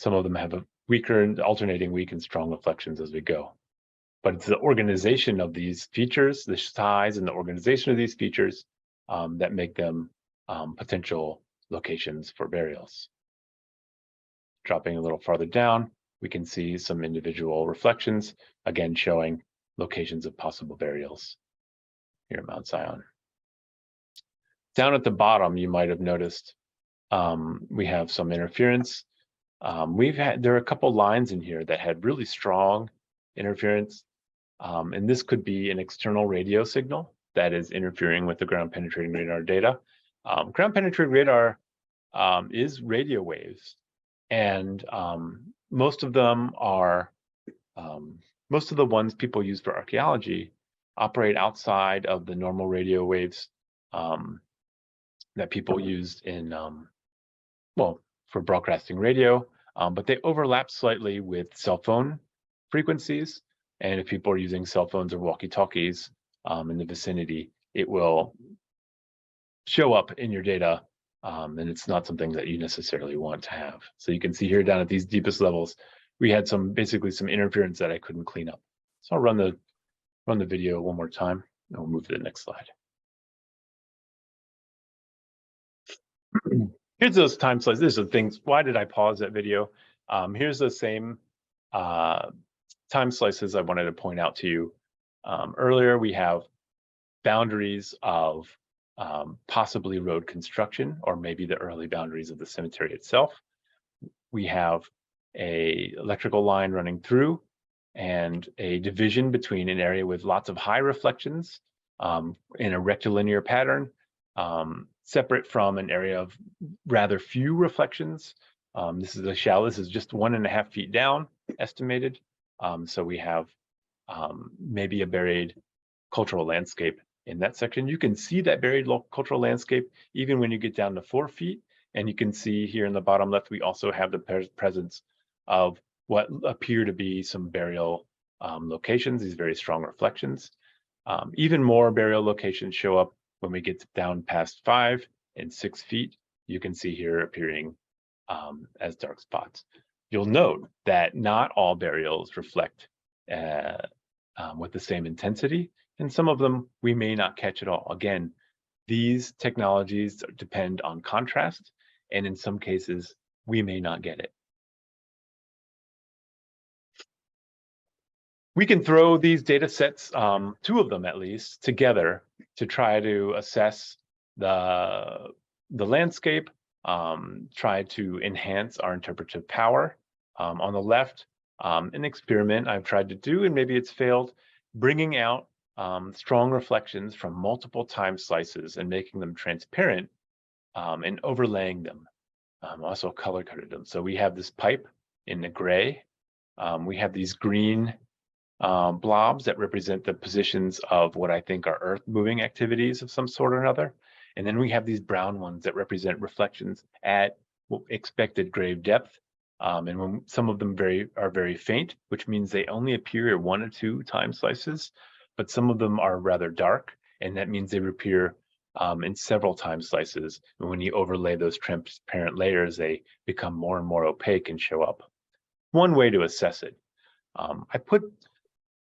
of them have a weaker and alternating weak and strong reflections as we go. But it's the organization of these features, the size and the organization of these features that make them potential locations for burials. Dropping a little farther down, we can see some individual reflections, again showing locations of possible burials here at Mount Zion. Down at the bottom, you might have noticed we have some interference. There are a couple lines in here that had really strong interference, and this could be an external radio signal that is interfering with the ground penetrating radar data. Ground penetrating radar is radio waves, and most of them are, most of the ones people use for archaeology operate outside of the normal radio waves that people use in, well, for broadcasting radio, but they overlap slightly with cell phone frequencies. And if people are using cell phones or walkie-talkies in the vicinity, it will show up in your data, and it's not something that you necessarily want to have. So you can see here down at these deepest levels, we had basically some interference that I couldn't clean up. So I'll run the video one more time, and we'll move to the next slide. Here's those time slices. These are the things. Why did I pause that video? Here's the same time slices I wanted to point out to you. Earlier, we have boundaries of possibly road construction, or maybe the early boundaries of the cemetery itself. We have an electrical line running through and a division between an area with lots of high reflections in a rectilinear pattern separate from an area of rather few reflections. This is a shallow, this is just 1.5 feet down, estimated. So we have maybe a buried cultural landscape in that section. You can see that buried cultural landscape even when you get down to 4 feet. And you can see here in the bottom left, we also have the presence of what appear to be some burial locations, these very strong reflections. Even more burial locations show up when we get down past 5 and 6 feet. You can see here appearing as dark spots. You'll note that not all burials reflect with the same intensity, and some of them we may not catch at all. Again, these technologies depend on contrast, and in some cases, we may not get it. We can throw these data sets, 2 of them at least, together to try to assess the landscape, try to enhance our interpretive power. On the left, an experiment I've tried to do, and maybe it's failed, bringing out strong reflections from multiple time slices and making them transparent and overlaying them. Also color coded them. So we have this pipe in the gray. We have these green blobs that represent the positions of what I think are earth moving activities of some sort or another. And then we have these brown ones that represent reflections at expected grave depth. And when some of them are very faint, which means they only appear at 1 or 2 time slices, but some of them are rather dark, and that means they appear in several time slices. And when you overlay those transparent layers, they become more and more opaque and show up. One way to assess it. I put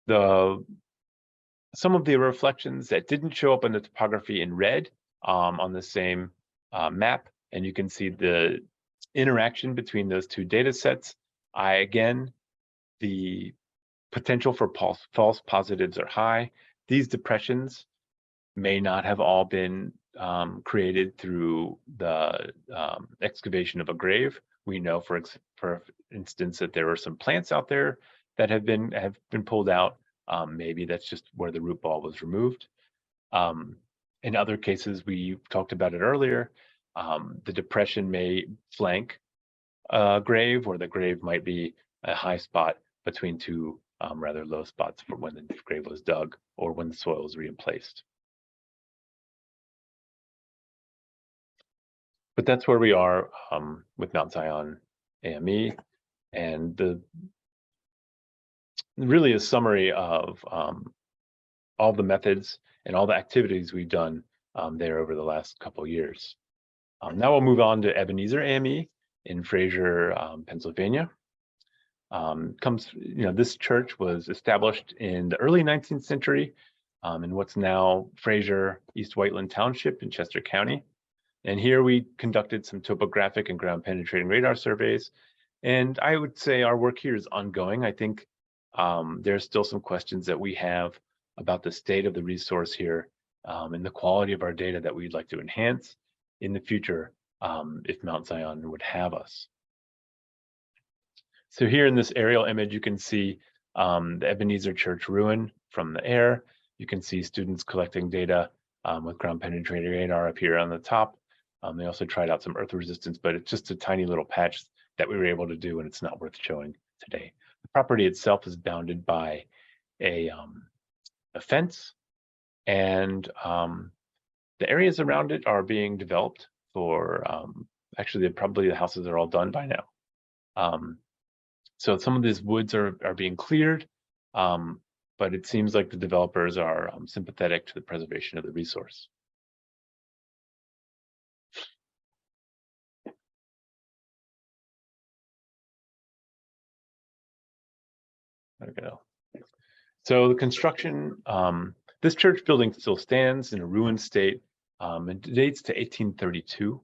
some of the reflections that didn't show up in the topography in red on the same map, and you can see the interaction between those 2 data sets. Again, the potential for false positives are high. These depressions may not have all been created through the excavation of a grave. We know, for instance, that there are some plants out there that have been pulled out. Maybe that's just where the root ball was removed. In other cases, we talked about it earlier, the depression may flank a grave, or the grave might be a high spot between 2 rather low spots for when the grave was dug or when the soil was reemplaced. But that's where we are with Mount Zion AME, and really a summary of all the methods and all the activities we've done there over the last couple years. Now we'll move on to Ebenezer AME in Frazier, Pennsylvania. This church was established in the early 19th century in what's now Frazier, East Whiteland Township in Chester County. And here we conducted some topographic and ground penetrating radar surveys. And I would say our work here is ongoing. I think there's still some questions that we have about the state of the resource here and the quality of our data that we'd like to enhance in the future if Mount Zion would have us. So here in this aerial image, you can see the Ebenezer Church ruin from the air. You can see students collecting data with ground penetrating radar up here on the top. They also tried out some earth resistance, but it's just a tiny little patch that we were able to do, and it's not worth showing today. The property itself is bounded by a fence, and the areas around it are being developed for, actually probably the houses are all done by now. So some of these woods are being cleared, but it seems like the developers are sympathetic to the preservation of the resource. There we go. So the construction, this church building still stands in a ruined state. It dates to 1832.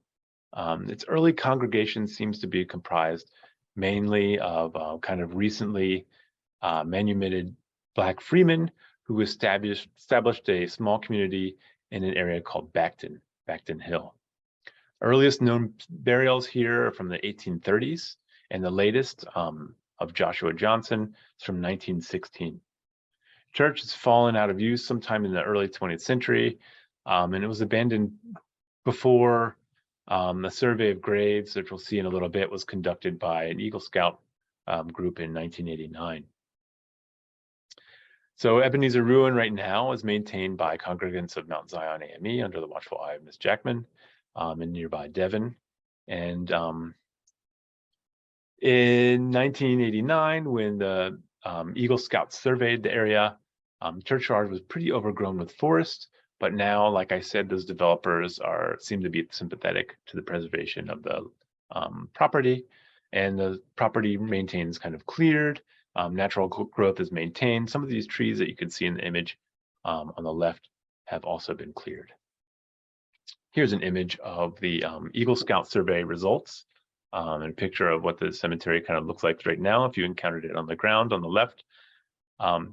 Its early congregation seems to be comprised mainly of kind of recently manumitted Black freemen who established a small community in an area called Backton Hill. Earliest known burials here are from the 1830s, and the latest of Joshua Johnson is from 1916. Church has fallen out of use sometime in the early 20th century, and it was abandoned before the survey of graves, which we'll see in a little bit, was conducted by an Eagle Scout group in 1989. So Ebenezer Ruin right now is maintained by congregants of Mount Zion AME under the watchful eye of Miss Jackman in nearby Devon. And in 1989, when the Eagle Scouts surveyed the area, churchyard was pretty overgrown with forest. But now, like I said, those developers seem to be sympathetic to the preservation of the property, and the property maintains kind of cleared. Natural growth is maintained. Some of these trees that you can see in the image on the left have also been cleared. Here's an image of the Eagle Scout survey results and a picture of what the cemetery kind of looks like right now if you encountered it on the ground on the left.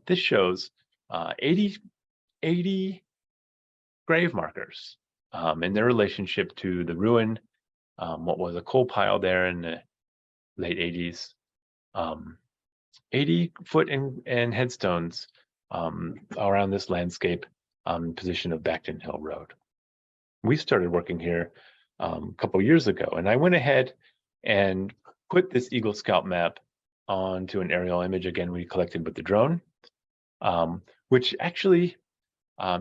This shows 80 grave markers and their relationship to the ruin, what was a coal pile there in the late 80s. 80 foot and headstones around this landscape position of Backton Hill Road. We started working here a couple years ago, and I went ahead and put this Eagle Scout map onto an aerial image again we collected with the drone, which actually,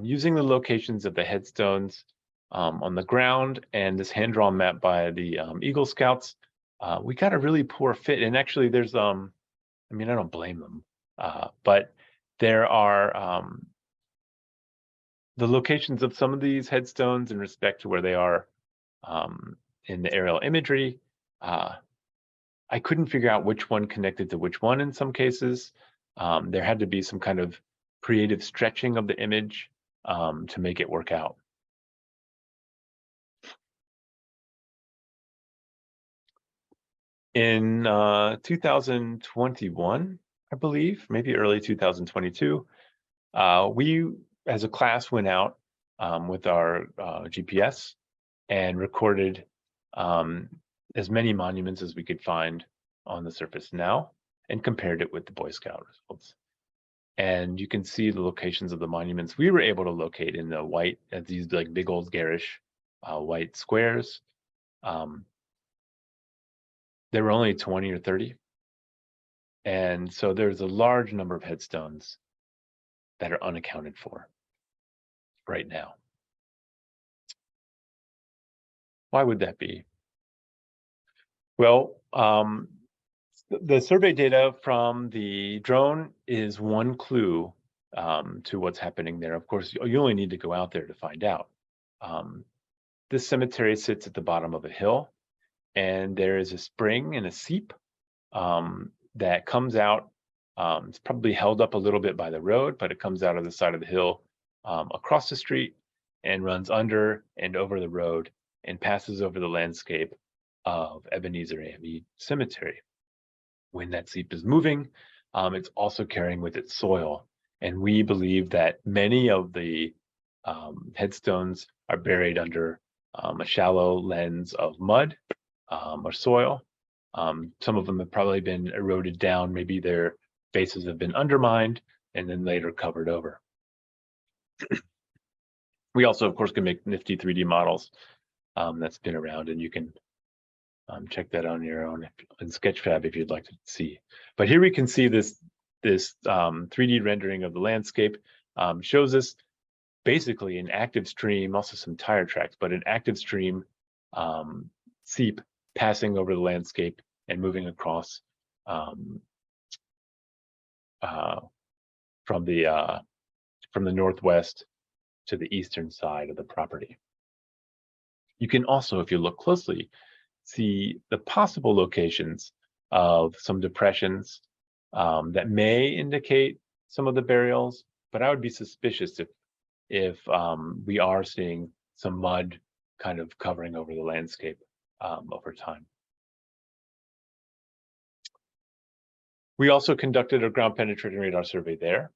using the locations of the headstones on the ground and this hand-drawn map by the Eagle Scouts, we got a really poor fit. And actually there's, I mean, I don't blame them, but there are the locations of some of these headstones in respect to where they are in the aerial imagery. I couldn't figure out which one connected to which one in some cases. There had to be some kind of creative stretching of the image to make it work out. In 2021, I believe, maybe early 2022, we as a class went out with our GPS and recorded as many monuments as we could find on the surface now and compared it with the Boy Scout results. And you can see the locations of the monuments we were able to locate in the white, these like big old garish white squares. There were only 20 or 30. And so there's a large number of headstones that are unaccounted for right now. Why would that be? Well, the survey data from the drone is one clue to what's happening there. Of course, you only need to go out there to find out. This cemetery sits at the bottom of a hill, and there is a spring and a seep that comes out. It's probably held up a little bit by the road, but it comes out of the side of the hill across the street and runs under and over the road and passes over the landscape of Ebenezer AME Cemetery. When that seep is moving, it's also carrying with it soil. And we believe that many of the headstones are buried under a shallow lens of mud or soil. Some of them have probably been eroded down. Maybe their bases have been undermined and then later covered over. We also, of course, can make nifty 3D models that's been around, and you can check that on your own in Sketchfab if you'd like to see. But here we can see this 3D rendering of the landscape. Shows us basically an active stream, also some tire tracks, but an active stream seep passing over the landscape and moving across from the northwest to the eastern side of the property. You can also, if you look closely, see the possible locations of some depressions that may indicate some of the burials, but I would be suspicious if we are seeing some mud kind of covering over the landscape over time. We also conducted a ground penetrating radar survey there.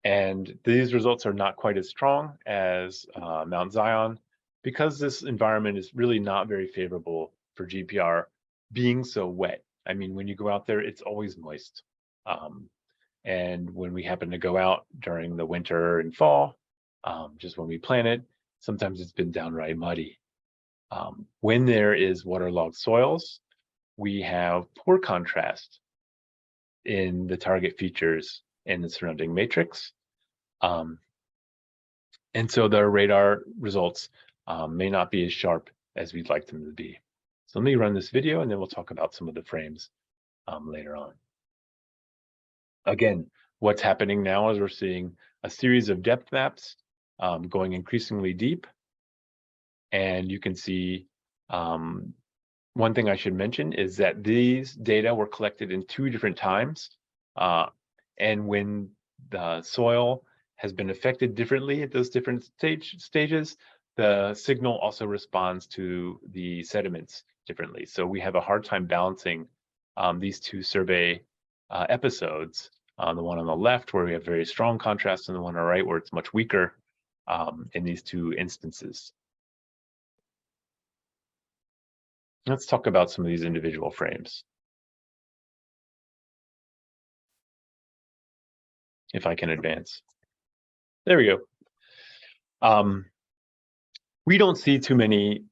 And these results are not quite as strong as Mount Zion, because this environment is really not very favorable for GPR being so wet. I mean, when you go out there, it's always moist. And when we happen to go out during the winter and fall, just when we planted, Sometimes it's been downright muddy. When there is waterlogged soils, we have poor contrast in the target features and the surrounding matrix. And so the radar results may not be as sharp as we'd like them to be. So let me run this video and then we'll talk about some of the frames later on. Again, what's happening now is we're seeing a series of depth maps going increasingly deep. And you can see one thing I should mention is that these data were collected in 2 different times. And when the soil has been affected differently at those different stages, the signal also responds to the sediments differently. So we have a hard time balancing these 2 survey episodes, the one on the left where we have very strong contrast and the one on the right where it's much weaker in these 2 instances. Let's talk about some of these individual frames. If I can advance. There we go. We don't see too many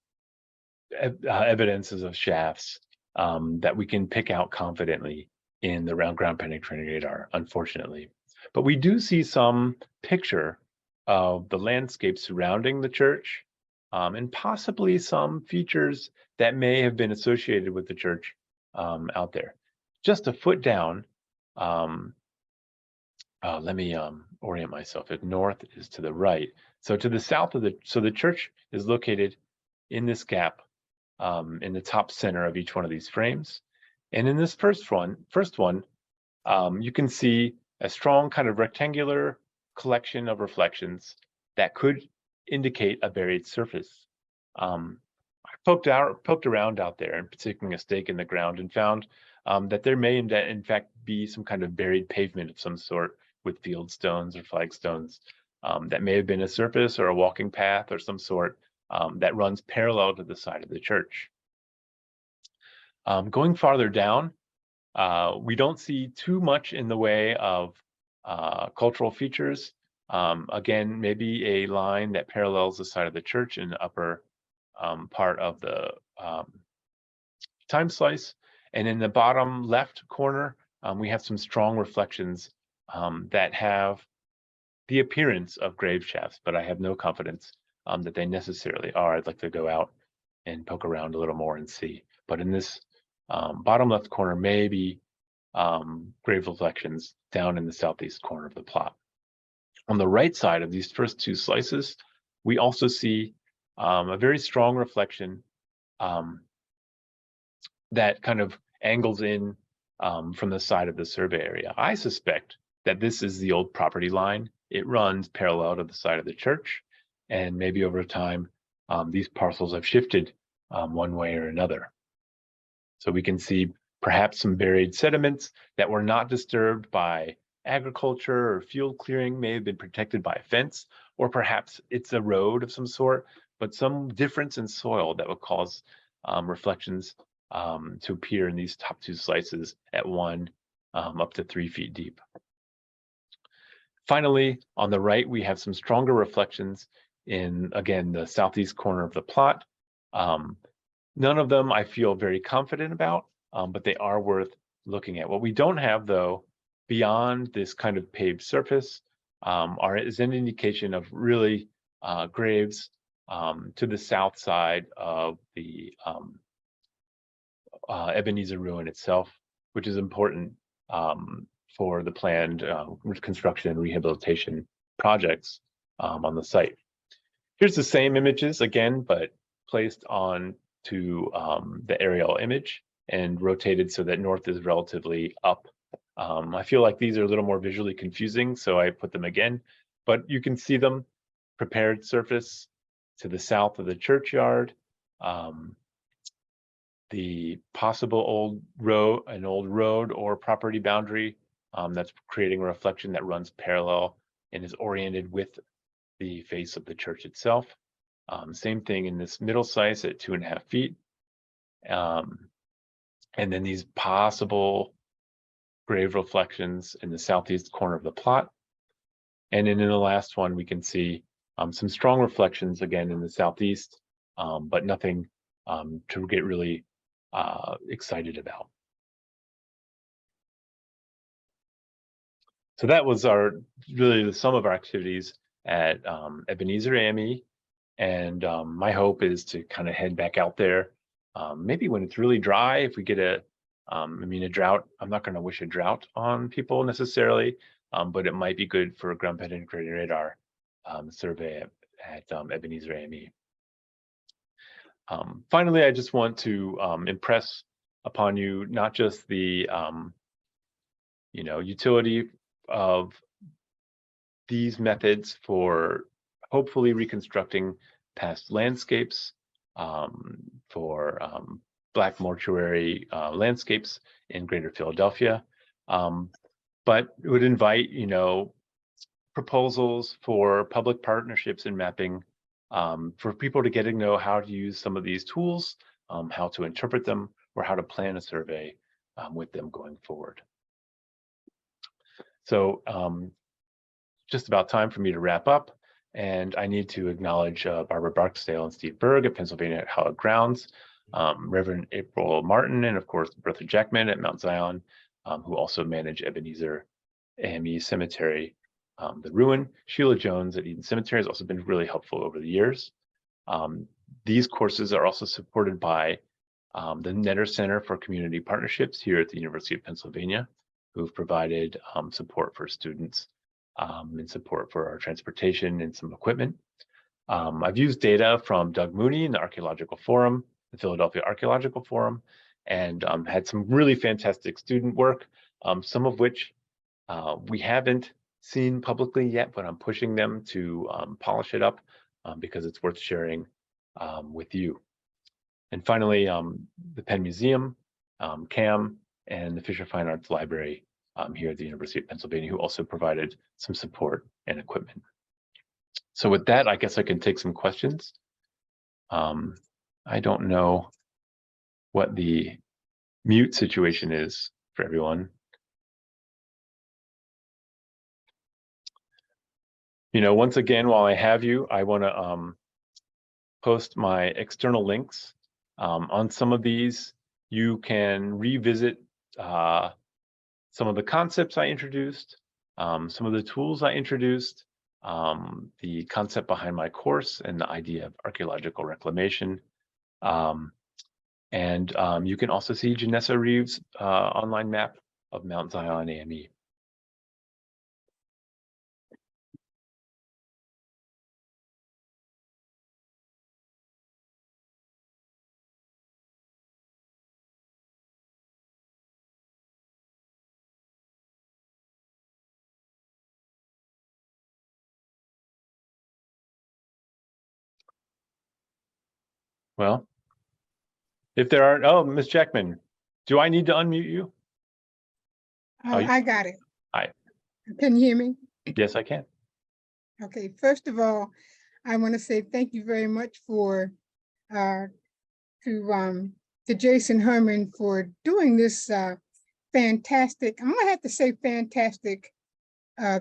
evidences of shafts that we can pick out confidently in the ground penetrating radar, unfortunately. But we do see some picture of the landscape surrounding the church and possibly some features that may have been associated with the church out there. Just a foot down, let me orient myself. If north is to the right, so to the south of the church is located in this gap in the top center of each one of these frames. And in this first one, you can see a strong kind of rectangular collection of reflections that could indicate a buried surface. I poked around out there and sticking a stake in the ground and found that there may in fact be some kind of buried pavement of some sort with field stones or flagstones that may have been a surface or a walking path or some sort that runs parallel to the side of the church. Going farther down, we don't see too much in the way of cultural features. Again, maybe a line that parallels the side of the church in the upper part of the time slice. And in the bottom left corner, we have some strong reflections that have the appearance of grave shafts, but I have no confidence that they necessarily are. I'd like to go out and poke around a little more and see. But in this bottom left corner, maybe grave reflections down in the southeast corner of the plot. On the right side of these first 2 slices, we also see a very strong reflection that kind of angles in from the side of the survey area. I suspect that this is the old property line. It runs parallel to the side of the church, and maybe over time, these parcels have shifted one way or another. So we can see perhaps some buried sediments that were not disturbed by agriculture or field clearing, may have been protected by a fence, or perhaps it's a road of some sort, but some difference in soil that would cause reflections to appear in these top 2 slices at 1 up to 3 feet deep. Finally, on the right, we have some stronger reflections in, again, the southeast corner of the plot. None of them I feel very confident about, but they are worth looking at. What we don't have, though, beyond this kind of paved surface, is an indication of really graves to the south side of the Ebenezer ruin itself, which is important for the planned construction and rehabilitation projects on the site. Here's the same images again, but placed on to the aerial image and rotated so that north is relatively up. I feel like these are a little more visually confusing, so I put them again, but you can see them. Prepared surface to the south of the churchyard, the possible old road or property boundary that's creating a reflection that runs parallel and is oriented with the face of the church itself. Same thing in this middle slice at 2.5 feet. And then these possible grave reflections in the southeast corner of the plot. And then in the last one, we can see Some strong reflections again in the southeast, but nothing to get really excited about. So that was really the sum of our activities at Ebenezer AME, and my hope is to kind of head back out there, maybe when it's really dry. If we get a drought, I'm not going to wish a drought on people necessarily, but it might be good for a ground penetrating radar survey at Ebenezer AME. Finally, I just want to impress upon you not just the utility of these methods for hopefully reconstructing past landscapes, for Black mortuary landscapes in Greater Philadelphia, but it would invite proposals for public partnerships in mapping, for people to get to know how to use some of these tools, how to interpret them, or how to plan a survey with them going forward. So just about time for me to wrap up, and I need to acknowledge Barbara Barksdale and Steve Berg at Pennsylvania Hallowed Grounds, Reverend April Martin, and of course Bertha Jackman at Mount Zion, who also manage Ebenezer AME Cemetery, the ruin. Sheila Jones at Eden Cemetery has also been really helpful over the years. These courses are also supported by the Netter Center for Community Partnerships here at the University of Pennsylvania, who've provided support for students and support for our transportation and some equipment. I've used data from Doug Mooney in the Archaeological Forum, the Philadelphia Archaeological Forum, and had some really fantastic student work, some of which we haven't seen publicly yet, but I'm pushing them to polish it up because it's worth sharing with you. And finally, the Penn Museum, CAAM, and the Fisher Fine Arts Library here at the University of Pennsylvania, who also provided some support and equipment. So with that, I guess I can take some questions. I don't know what the mute situation is for everyone. Once again, while I have you, I want to post my external links. On some of these, you can revisit some of the concepts I introduced, some of the tools I introduced, the concept behind my course and the idea of archaeological reclamation. And you can also see Janessa Reeves' online map of Mount Zion AME. Well, if there aren't, oh, Ms. Jackman, do I need to unmute you? I got it. Hi. Can you hear me? Yes, I can. Okay, first of all, I want to say thank you very much to Jason Herrmann for doing this fantastic, I'm gonna have to say fantastic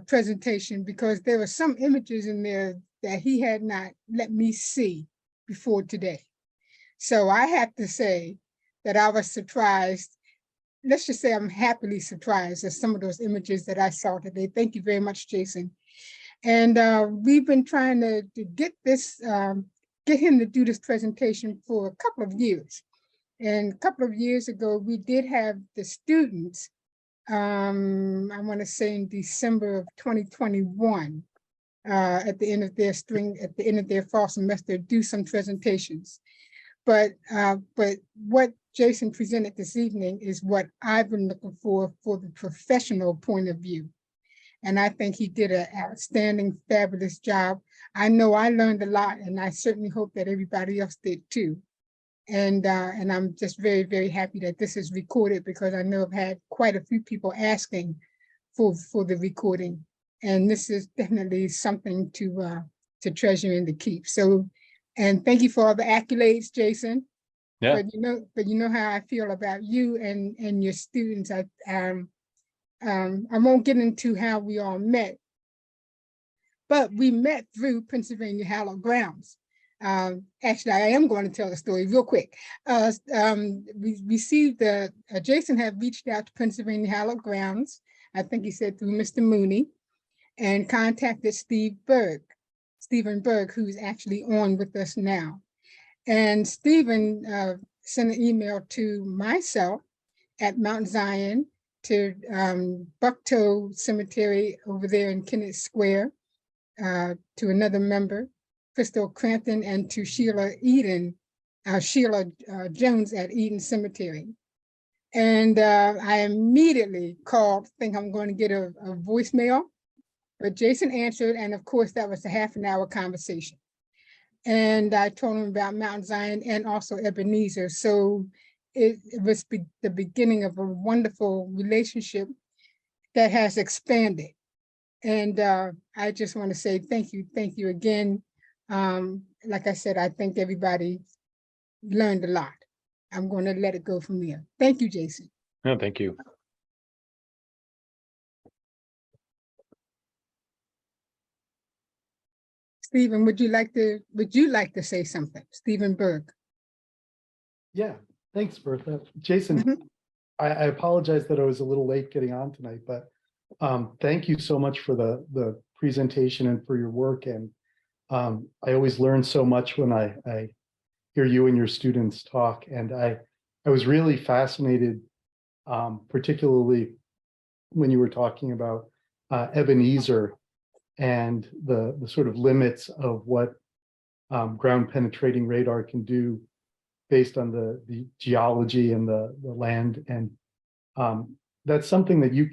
presentation, because there were some images in there that he had not let me see before today. So I have to say that I was surprised. Let's just say I'm happily surprised at some of those images that I saw today. Thank you very much, Jason. And we've been trying to get him to do this presentation for a couple of years. And a couple of years ago, we did have the students, I want to say in December of 2021, at the end of their fall semester, do some presentations. But what Jason presented this evening is what I've been looking for the professional point of view. And I think he did an outstanding, fabulous job. I know I learned a lot, and I certainly hope that everybody else did too. And I'm just very, very happy that this is recorded, because I know I've had quite a few people asking for the recording. And this is definitely something to treasure and to keep. So, and thank you for all the accolades, Jason. Yeah. But you know how I feel about you and your students. I won't get into how we all met, but we met through Pennsylvania Hallowed Grounds. Actually, I am going to tell the story real quick. We received Jason had reached out to Pennsylvania Hallowed Grounds, I think he said through Mr. Mooney, and contacted Stephen Berg, who's actually on with us now. And Stephen sent an email to myself at Mount Zion, to Bucktoe Cemetery over there in Kennett Square, to another member, Crystal Crampton, and to Sheila Jones at Eden Cemetery. And I immediately called, think I'm going to get a voicemail, but Jason answered, and of course that was a half-an-hour conversation. And I told him about Mount Zion and also Ebenezer. So it was the beginning of a wonderful relationship that has expanded. And I just want to say thank you again. Like I said, I think everybody learned a lot. I'm going to let it go from there. Thank you, Jason. No, thank you. Stephen, would you like to say something? Stephen Berg. Yeah, thanks, Bertha. Jason, I apologize that I was a little late getting on tonight, but thank you so much for the presentation and for your work. And I always learn so much when I hear you and your students talk. And I was really fascinated, particularly when you were talking about Ebenezer and the sort of limits of what ground penetrating radar can do based on the geology and the land. And that's something that you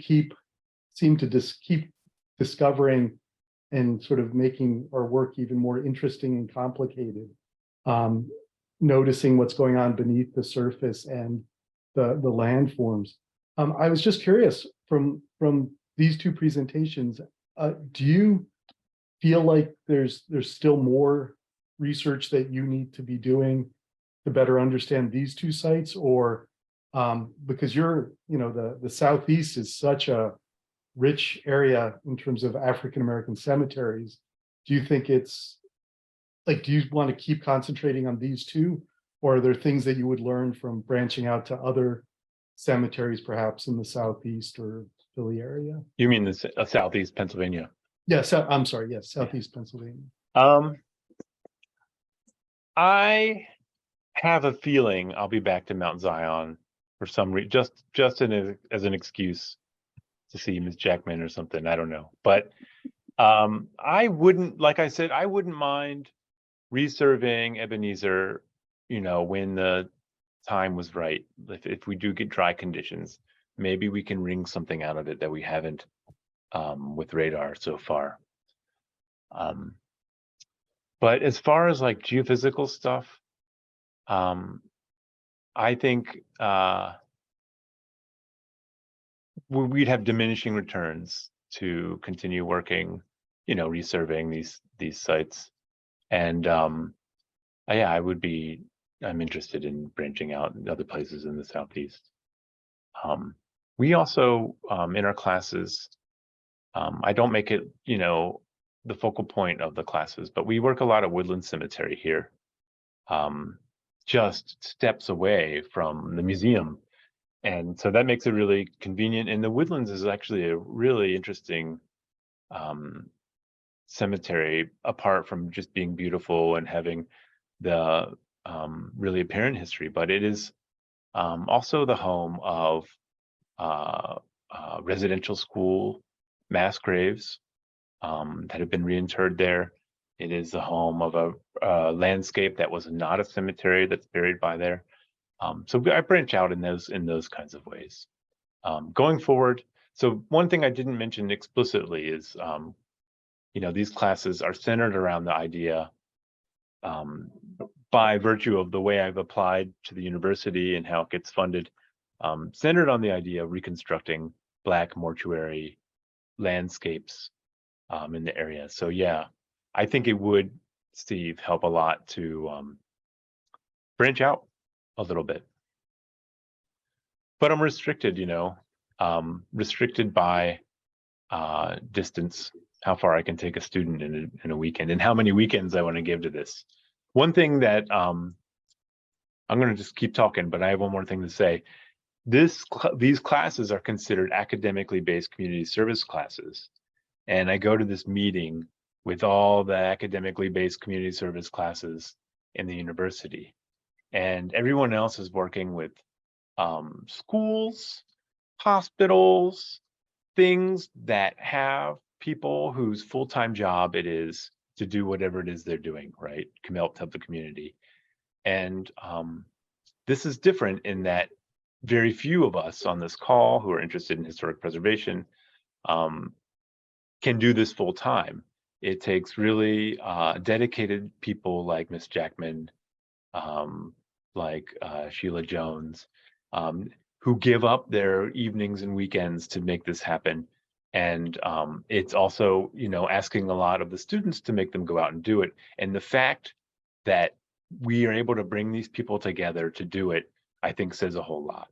seem to keep discovering and sort of making our work even more interesting and complicated. Noticing what's going on beneath the surface and the landforms. I was just curious from these two presentations, do you feel like there's still more research that you need to be doing to better understand these two sites, or because the Southeast is such a rich area in terms of African-American cemeteries, do you think it's like, do you want to keep concentrating on these two, or are there things that you would learn from branching out to other cemeteries, perhaps in the Southeast or Philly area? You mean the Southeast Pennsylvania? Yes, I'm sorry. Yes, Southeast Pennsylvania. I have a feeling I'll be back to Mount Zion for some reason, just as an excuse to see Ms. Jackman or something. I don't know, but I wouldn't, like I said, I wouldn't mind resurveying Ebenezer, when the time was right. If we do get dry conditions, maybe we can wring something out of it that we haven't with radar so far. But as far as like geophysical stuff, I think we'd have diminishing returns to continue working, resurveying these sites. And yeah, I'm interested in branching out in other places in the Southeast. We also, in our classes, I don't make it, the focal point of the classes, but we work a lot at Woodland Cemetery here, just steps away from the museum. And so that makes it really convenient. And the Woodlands is actually a really interesting cemetery, apart from just being beautiful and having the really apparent history, but it is also the home of residential school mass graves that have been reinterred there. It is the home of a landscape that was not a cemetery that's buried by there. So I branch out in those kinds of ways. Going forward, so one thing I didn't mention explicitly is, these classes are centered around the idea, by virtue of the way I've applied to the university and how it gets funded, centered on the idea of reconstructing Black mortuary landscapes in the area. So yeah, I think it would, Steve, help a lot to branch out a little bit. But I'm restricted, restricted by distance how far I can take a student in a weekend and how many weekends I want to give to this. One thing that I'm going to just keep talking, but I have one more thing to say. These classes are considered academically based community service classes. And I go to this meeting with all the academically based community service classes in the university. And everyone else is working with schools, hospitals, things that have people whose full-time job it is to do whatever it is they're doing, right? Help the community. And this is different in that very few of us on this call who are interested in historic preservation can do this full time. It takes really dedicated people like Miss Jackman, like Sheila Jones, who give up their evenings and weekends to make this happen. And it's also, you know, asking a lot of the students to make them go out and do it. And the fact that we are able to bring these people together to do it, I think says a whole lot,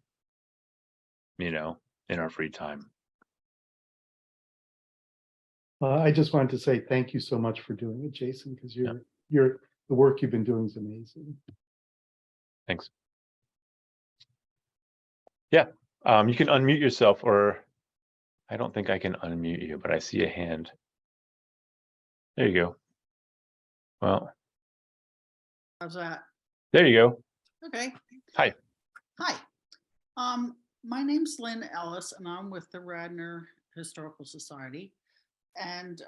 you know, in our free time. I just wanted to say thank you so much for doing it, Jason, because the work you've been doing is amazing. Thanks. Yeah, you can unmute yourself, or I don't think I can unmute you, but I see a hand. There you go. Well, How's that? there you go. Okay. Hi. Hi. My name's Lynn Ellis, and I'm with the Radnor Historical Society. And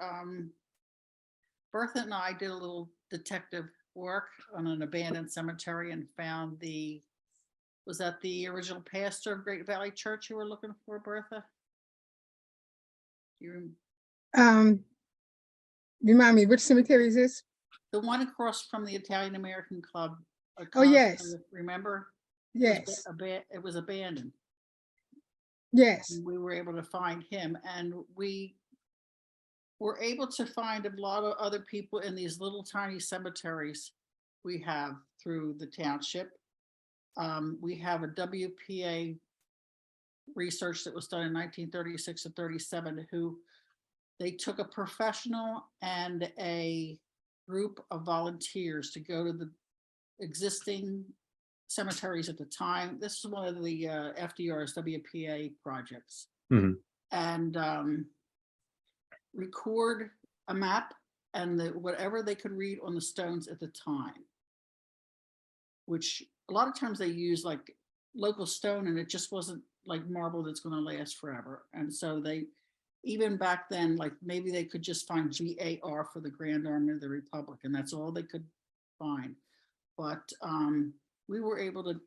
Bertha and I did a little detective work on an abandoned cemetery and found was that the original pastor of Great Valley Church you were looking for, Bertha? Remind me, which cemetery is this? The one across from the Italian American Club. Oh, yes. Remember? Yes, It was abandoned. yes. And we were able to find him, and we were able to find a lot of other people in these little tiny cemeteries we have through the township. We have a WPA research that was done in 1936 and 37, who they took a professional and a group of volunteers to go to the existing cemeteries at the time. This is one of the FDR's WPA projects. Mm-hmm. And record a map and whatever they could read on the stones at the time, which a lot of times they use like local stone, and it just wasn't like marble that's going to last forever. And so they, even back then, like maybe they could just find GAR for the Grand Army of the Republic, and that's all they could find. But we were able to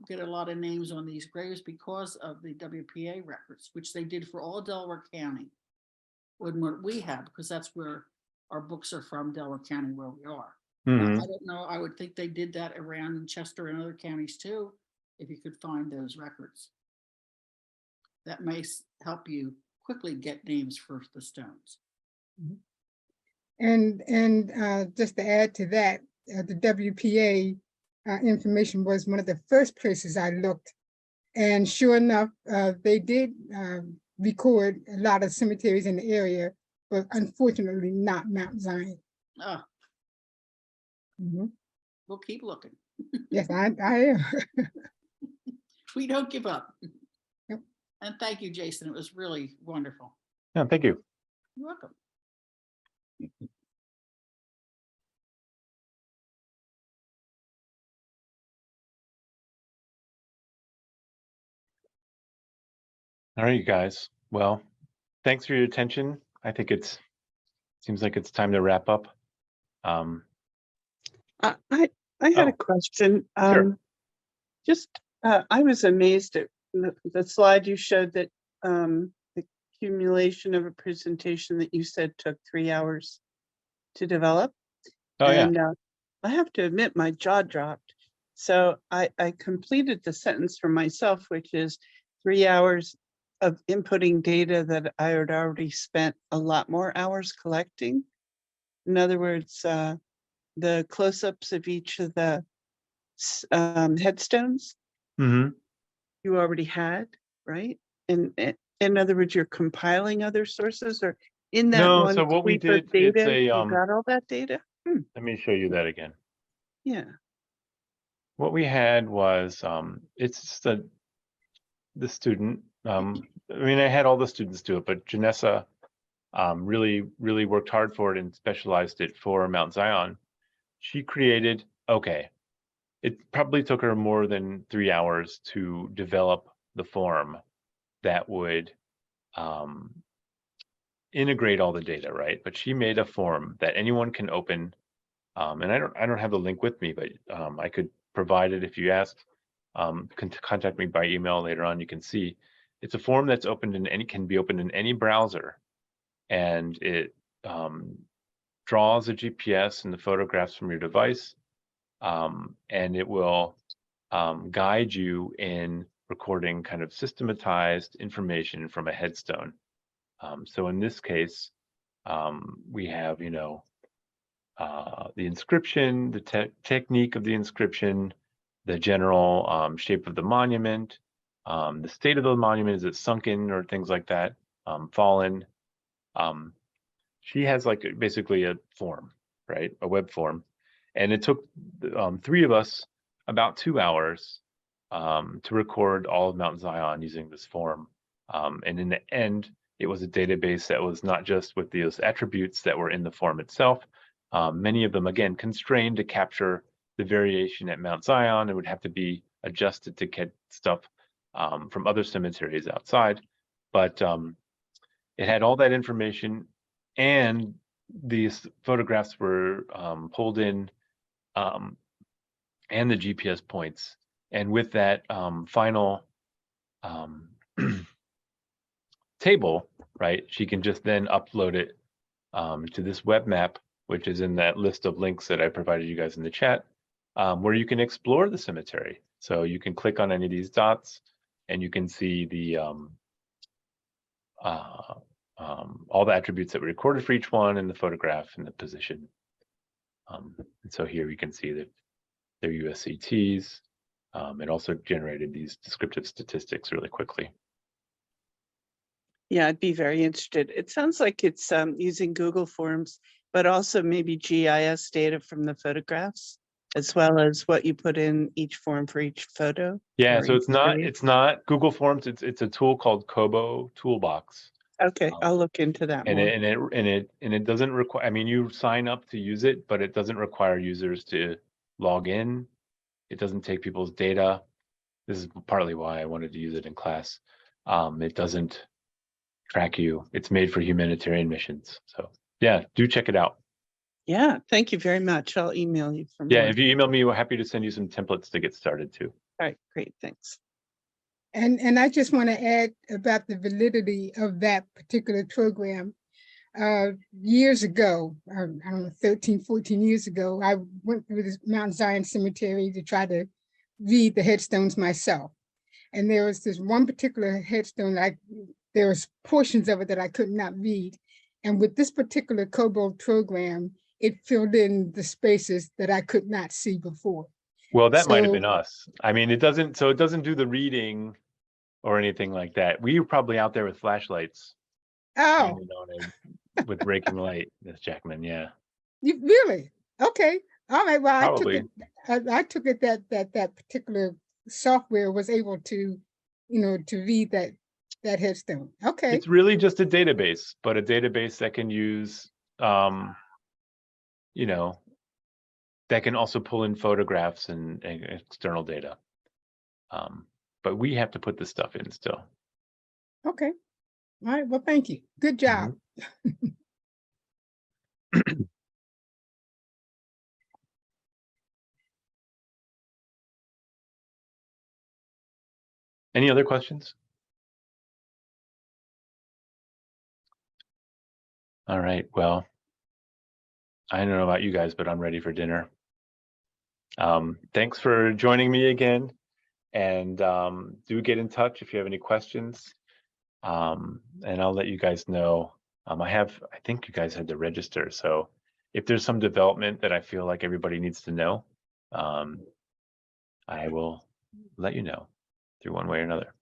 get a lot of names on these graves because of the WPA records, which they did for all Delaware County. What we have, because that's where our books are from, Delaware County, where we are. Mm-hmm. I don't know, I would think they did that around in Chester and other counties too, if you could find those records. That may help you quickly get names for the stones. And just to add to that, the WPA information was one of the first places I looked. And sure enough, they did record a lot of cemeteries in the area, but unfortunately not Mount Zion. Oh, we'll keep looking. Yes, I am. We don't give up. Yep. And thank you, Jason. It was really wonderful. Yeah, thank you. You're welcome. All right, you guys. Well, thanks for your attention. I think seems like it's time to wrap up. I had a question. Sure. I was amazed at the slide you showed that the accumulation of a presentation that you said took 3 hours to develop. Oh, yeah. And I have to admit my jaw dropped. So I completed the sentence for myself, which is 3 hours of inputting data that I had already spent a lot more hours collecting. In other words, the close-ups of each of the headstones Mm-hmm. you already had, right? And in other words, you're compiling other sources, or In that No, one so what we sweep of did, it's data, a, you got all that data? let me show you that again. Yeah. What we had was, it's just the student, I mean, I had all the students do it, but Janessa really worked hard for it and specialized it for Mount Zion. She created, okay, it probably took her more than 3 hours to develop the form that would integrate all the data, right? But she made a form that anyone can open, and I don't have the link with me, but I could provide it if you ask. Contact me by email later on. You can see it's a form that's opened in can be opened in any browser, and it draws a GPS and the photographs from your device, and it will guide you in recording kind of systematized information from a headstone. So in this case, we have, you know, the inscription, the technique of the inscription, the general shape of the monument, the state of the monument, is it sunken or things like that, fallen. She has like basically a form, right? A web form. And it took 3 of us about 2 hours to record all of Mount Zion using this form. And in the end, it was a database that was not just with those attributes that were in the form itself, many of them, again, constrained to capture the variation at Mount Zion and would have to be adjusted to get stuff from other cemeteries outside. But it had all that information, and these photographs were pulled in, and the GPS points. And with that final table, right, she can just then upload it to this web map, which is in that list of links that I provided you guys in the chat, where you can explore the cemetery. So you can click on any of these dots and you can see the all the attributes that were recorded for each one, and the photograph and the position. And so here you can see that their USCTs. It also generated these descriptive statistics really quickly. Yeah, I'd be very interested. It sounds like it's using Google Forms, but also maybe GIS data from the photographs, as well as what you put in each form for each photo. Yeah, or so each area. it's not Google Forms. It's a tool called Kobo Toolbox. Okay, I'll look into that And more. it doesn't require, I mean, you sign up to use it, but it doesn't require users to log in. It doesn't take people's data. This is partly why I wanted to use it in class. It doesn't track you. It's made for humanitarian missions. So yeah, do check it out. Yeah, thank you very much. I'll email you for more. Yeah, if you email me, we're happy to send you some templates to get started too. All right, great, thanks. And I just want to add about the validity of that particular program. Years ago, I don't know, 13, 14 years ago, I went through this Mount Zion Cemetery to try to read the headstones myself. And there was this one particular headstone, there was portions of it that I could not read. And with this particular Kobo program, it filled in the spaces that I could not see before. Well, that might have So- been us. I mean, it doesn't do the reading or anything like that. We were probably out there with flashlights. Oh, Shining on it with raking light, Miss Jackman. Yeah. you really? Okay. All right. Well, Probably. I took it that particular software was able to, to read that headstone. Okay. It's really just a database, but a database that can use, you know, that can also pull in photographs and external data. But we have to put this stuff in still. Okay. All right. Well, thank you. Good job. Any other questions? All right. Well, I don't know about you guys, but I'm ready for dinner. Thanks for joining me again. And do get in touch if you have any questions. And I'll let you guys know. I think you guys had to register. So if there's some development that I feel like everybody needs to know, I will let you know through one way or another.